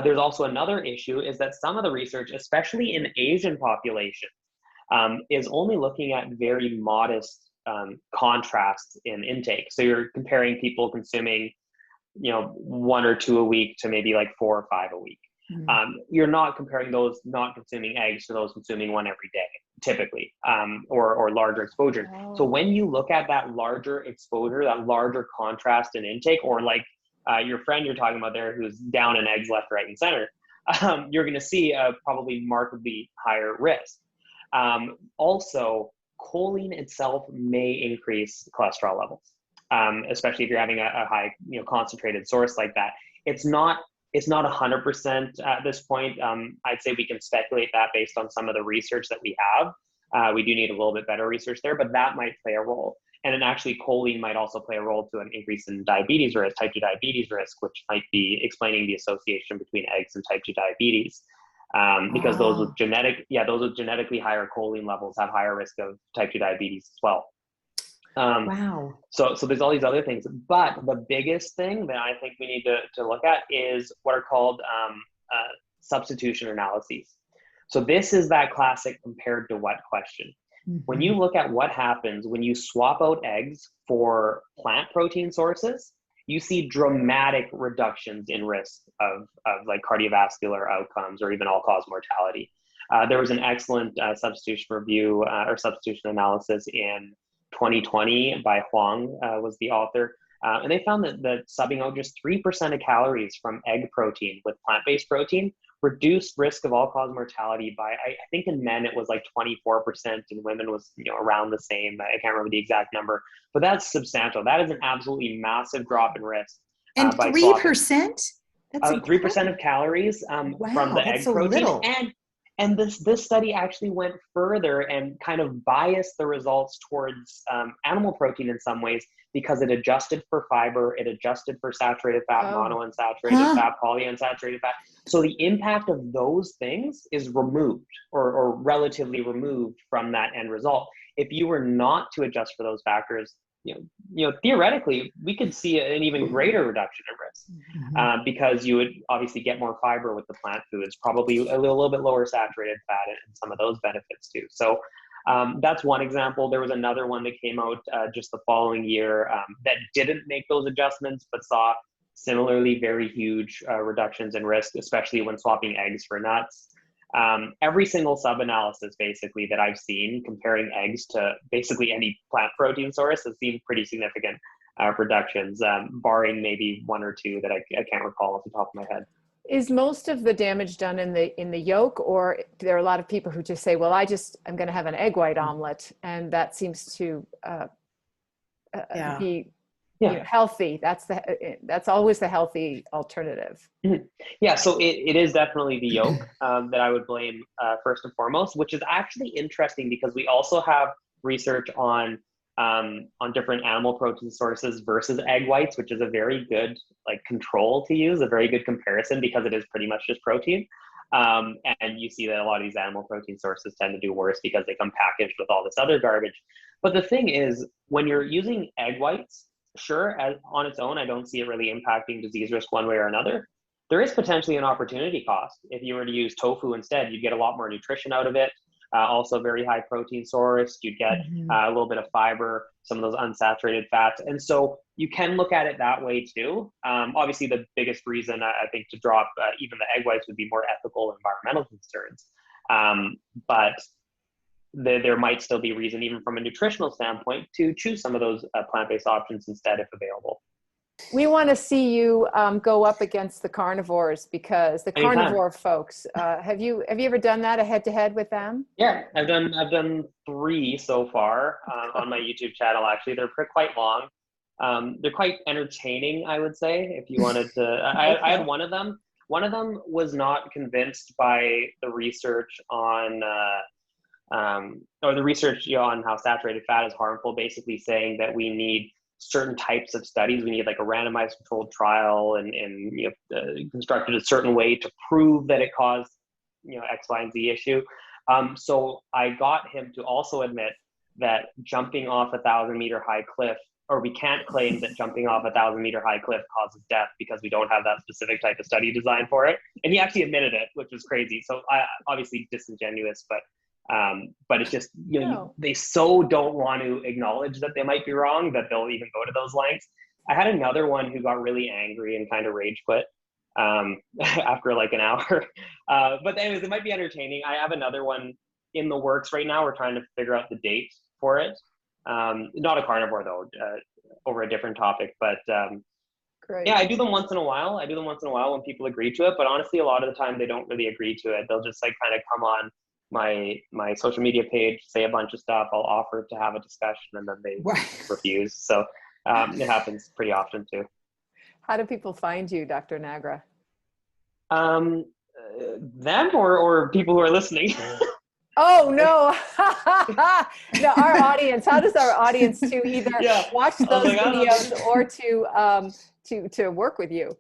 There's also another issue is that some of the research, especially in Asian populations, is only looking at very modest contrasts in intake. So you're comparing people consuming, 1 or 2 a week to maybe like 4 or 5 a week. You're not comparing those not consuming eggs to those consuming one every day, typically, or larger exposure. Oh. So when you look at that larger exposure, that larger contrast in intake, or like your friend you're talking about there who's down in eggs left, right, and center, you're going to see a probably markedly higher risk. Also, choline itself may increase cholesterol levels, especially if you're having a high, concentrated source like that. It's not 100% at this point. I'd say we can speculate that based on some of the research that we have. We do need a little bit better research there, but that might play a role. And then actually choline might also play a role to an increase in diabetes risk, type 2 diabetes risk, which might be explaining the association between eggs and type 2 diabetes. Because those with genetically higher choline levels have higher risk of type 2 diabetes as well. Wow. So there's all these other things, but the biggest thing that I think we need to look at is what are called substitution analyses. So this is that classic compared to what question. When you look at what happens when you swap out eggs for plant protein sources, you see dramatic reductions in risk of like cardiovascular outcomes or even all-cause mortality. There was an excellent substitution review or substitution analysis in 2020 by Huang, was the author. And they found that subbing out just 3% of calories from egg protein with plant-based protein reduced risk of all-cause mortality by, I think in men it was like 24%, and women was around the same. I can't remember the exact number, but that's substantial. That is an absolutely massive drop in risk. And 3%? That's 3% of calories from the egg protein. Little. And this study actually went further and kind of biased the results towards animal protein in some ways, because it adjusted for fiber, it adjusted for saturated fat, monounsaturated fat, polyunsaturated fat. So the impact of those things is removed or relatively removed from that end result. If you were not to adjust for those factors, theoretically, we could see an even greater reduction in risk because you would obviously get more fiber with the plant foods, probably a little bit lower saturated fat and some of those benefits too. So that's one example. There was another one that came out just the following year that didn't make those adjustments, but saw similarly very huge reductions in risk, especially when swapping eggs for nuts. Every single sub-analysis basically that I've seen comparing eggs to basically any plant protein source has seen pretty significant reductions, barring maybe 1 or 2 that I can't recall off the top of my head. Is most of the damage done in the yolk, or there are a lot of people who just say, well, I'm going to have an egg white omelet, and that seems to be healthy. That's always the healthy alternative. Yeah, so it is definitely the yolk that I would blame first and foremost, which is actually interesting because we also have research on different animal protein sources versus egg whites, which is a very good control to use, a very good comparison, because it is pretty much just protein. And you see that a lot of these animal protein sources tend to do worse because they come packaged with all this other garbage. But the thing is, when you're using egg whites, sure, on its own, I don't see it really impacting disease risk one way or another. There is potentially an opportunity cost. If you were to use tofu instead, you'd get a lot more nutrition out of it. Also very high protein source. You'd get a little bit of fiber, some of those unsaturated fats. And so you can look at it that way too. Obviously, the biggest reason I think to drop even the egg whites would be more ethical environmental concerns. But there might still be reason, even from a nutritional standpoint, to choose some of those plant-based options instead if available. We want to see you go up against the carnivores, because the carnivore folks, have you ever done that, a head-to-head with them? Yeah, I've done 3 so far on my YouTube channel. Actually, they're quite long. They're quite entertaining, I would say. If you wanted to, I had one of them. One of them was not convinced by the research on on how saturated fat is harmful. Basically, saying that we need certain types of studies. We need like a randomized controlled trial and constructed a certain way to prove that it caused X, Y, and Z issue. So I got him to also admit that jumping off a 1,000-meter high cliff, or we can't claim that jumping off a 1,000-meter high cliff causes death because we don't have that specific type of study designed for it. And he actually admitted it, which was crazy. So obviously disingenuous, but it's just, they so don't want to acknowledge that they might be wrong that they'll even go to those lengths. I had another one who got really angry and kind of rage quit after like an hour. But anyways, it might be entertaining. I have another one in the works right now. We're trying to figure out the date for it. Not a carnivore though, over a different topic, but Great. Yeah, I do them once in a while. When people agree to it, but honestly, a lot of the time they don't really agree to it. They'll just like kind of come on my social media page, say a bunch of stuff. I'll offer to have a discussion and then they refuse. So it happens pretty often too. How do people find you, Dr. Nagra? Them or people who are listening? Oh no. No, our audience. How does our audience to either watch those videos or to work with you?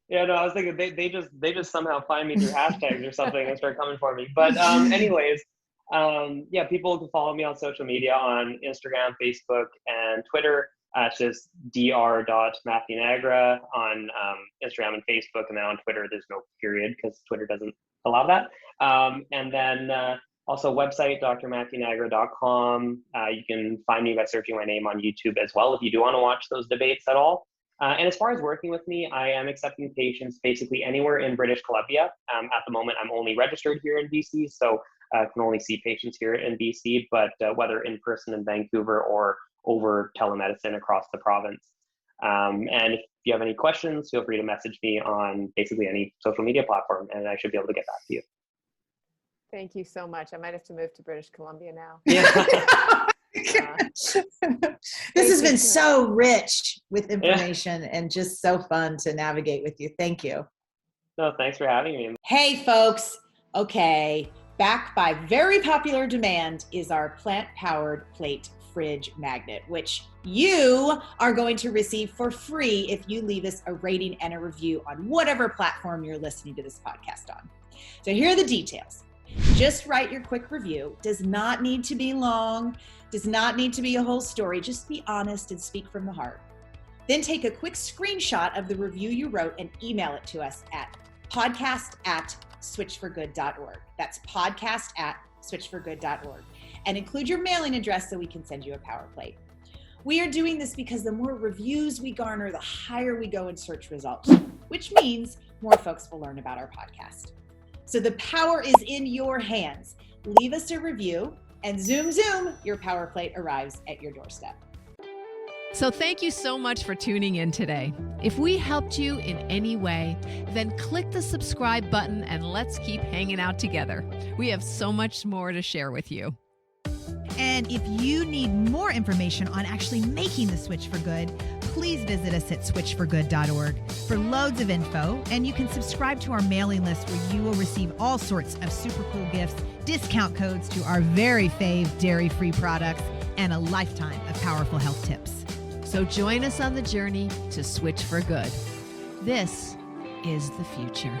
Yeah, no, I was thinking they just somehow find me through hashtags or something and start coming for me. But anyways, people can follow me on social media on Instagram, Facebook, and Twitter. It's just dr.matthewnagra on Instagram and Facebook, and then on Twitter there's no period because Twitter doesn't allow that. And then also website, drmatthewnagra.com. You can find me by searching my name on YouTube as well if you do want to watch those debates at all. And as far as working with me, I am accepting patients basically anywhere in British Columbia. At the moment, I'm only registered here in BC, so I can only see patients here in BC, but whether in person in Vancouver or over telemedicine across the province. And if you have any questions, feel free to message me on basically any social media platform, and I should be able to get back to you. Thank you so much. I might have to move to British Columbia now. Yeah. This has been so rich with information and just so fun to navigate with you. Thank you. No, thanks for having me. Hey, folks. Okay. Back by very popular demand is our plant-powered plate fridge magnet, which you are going to receive for free if you leave us a rating and a review on whatever platform you're listening to this podcast on. So here are the details. Just write your quick review. Does not need to be long, does not need to be a whole story. Just be honest and speak from the heart. Then take a quick screenshot of the review you wrote and email it to us at podcast@switchforgood.org. That's podcast@switchforgood.org. And include your mailing address so we can send you a power plate. We are doing this because the more reviews we garner, the higher we go in search results, which means more folks will learn about our podcast. So the power is in your hands. Leave us a review and zoom, your power plate arrives at your doorstep. So thank you so much for tuning in today. If we helped you in any way, then click the subscribe button and let's keep hanging out together. We have so much more to share with you. And if you need more information on actually making the switch for good, please visit us at switchforgood.org for loads of info. And you can subscribe to our mailing list where you will receive all sorts of super cool gifts, discount codes to our very fave dairy-free products, and a lifetime of powerful health tips. So join us on the journey to switch for good. This is the future.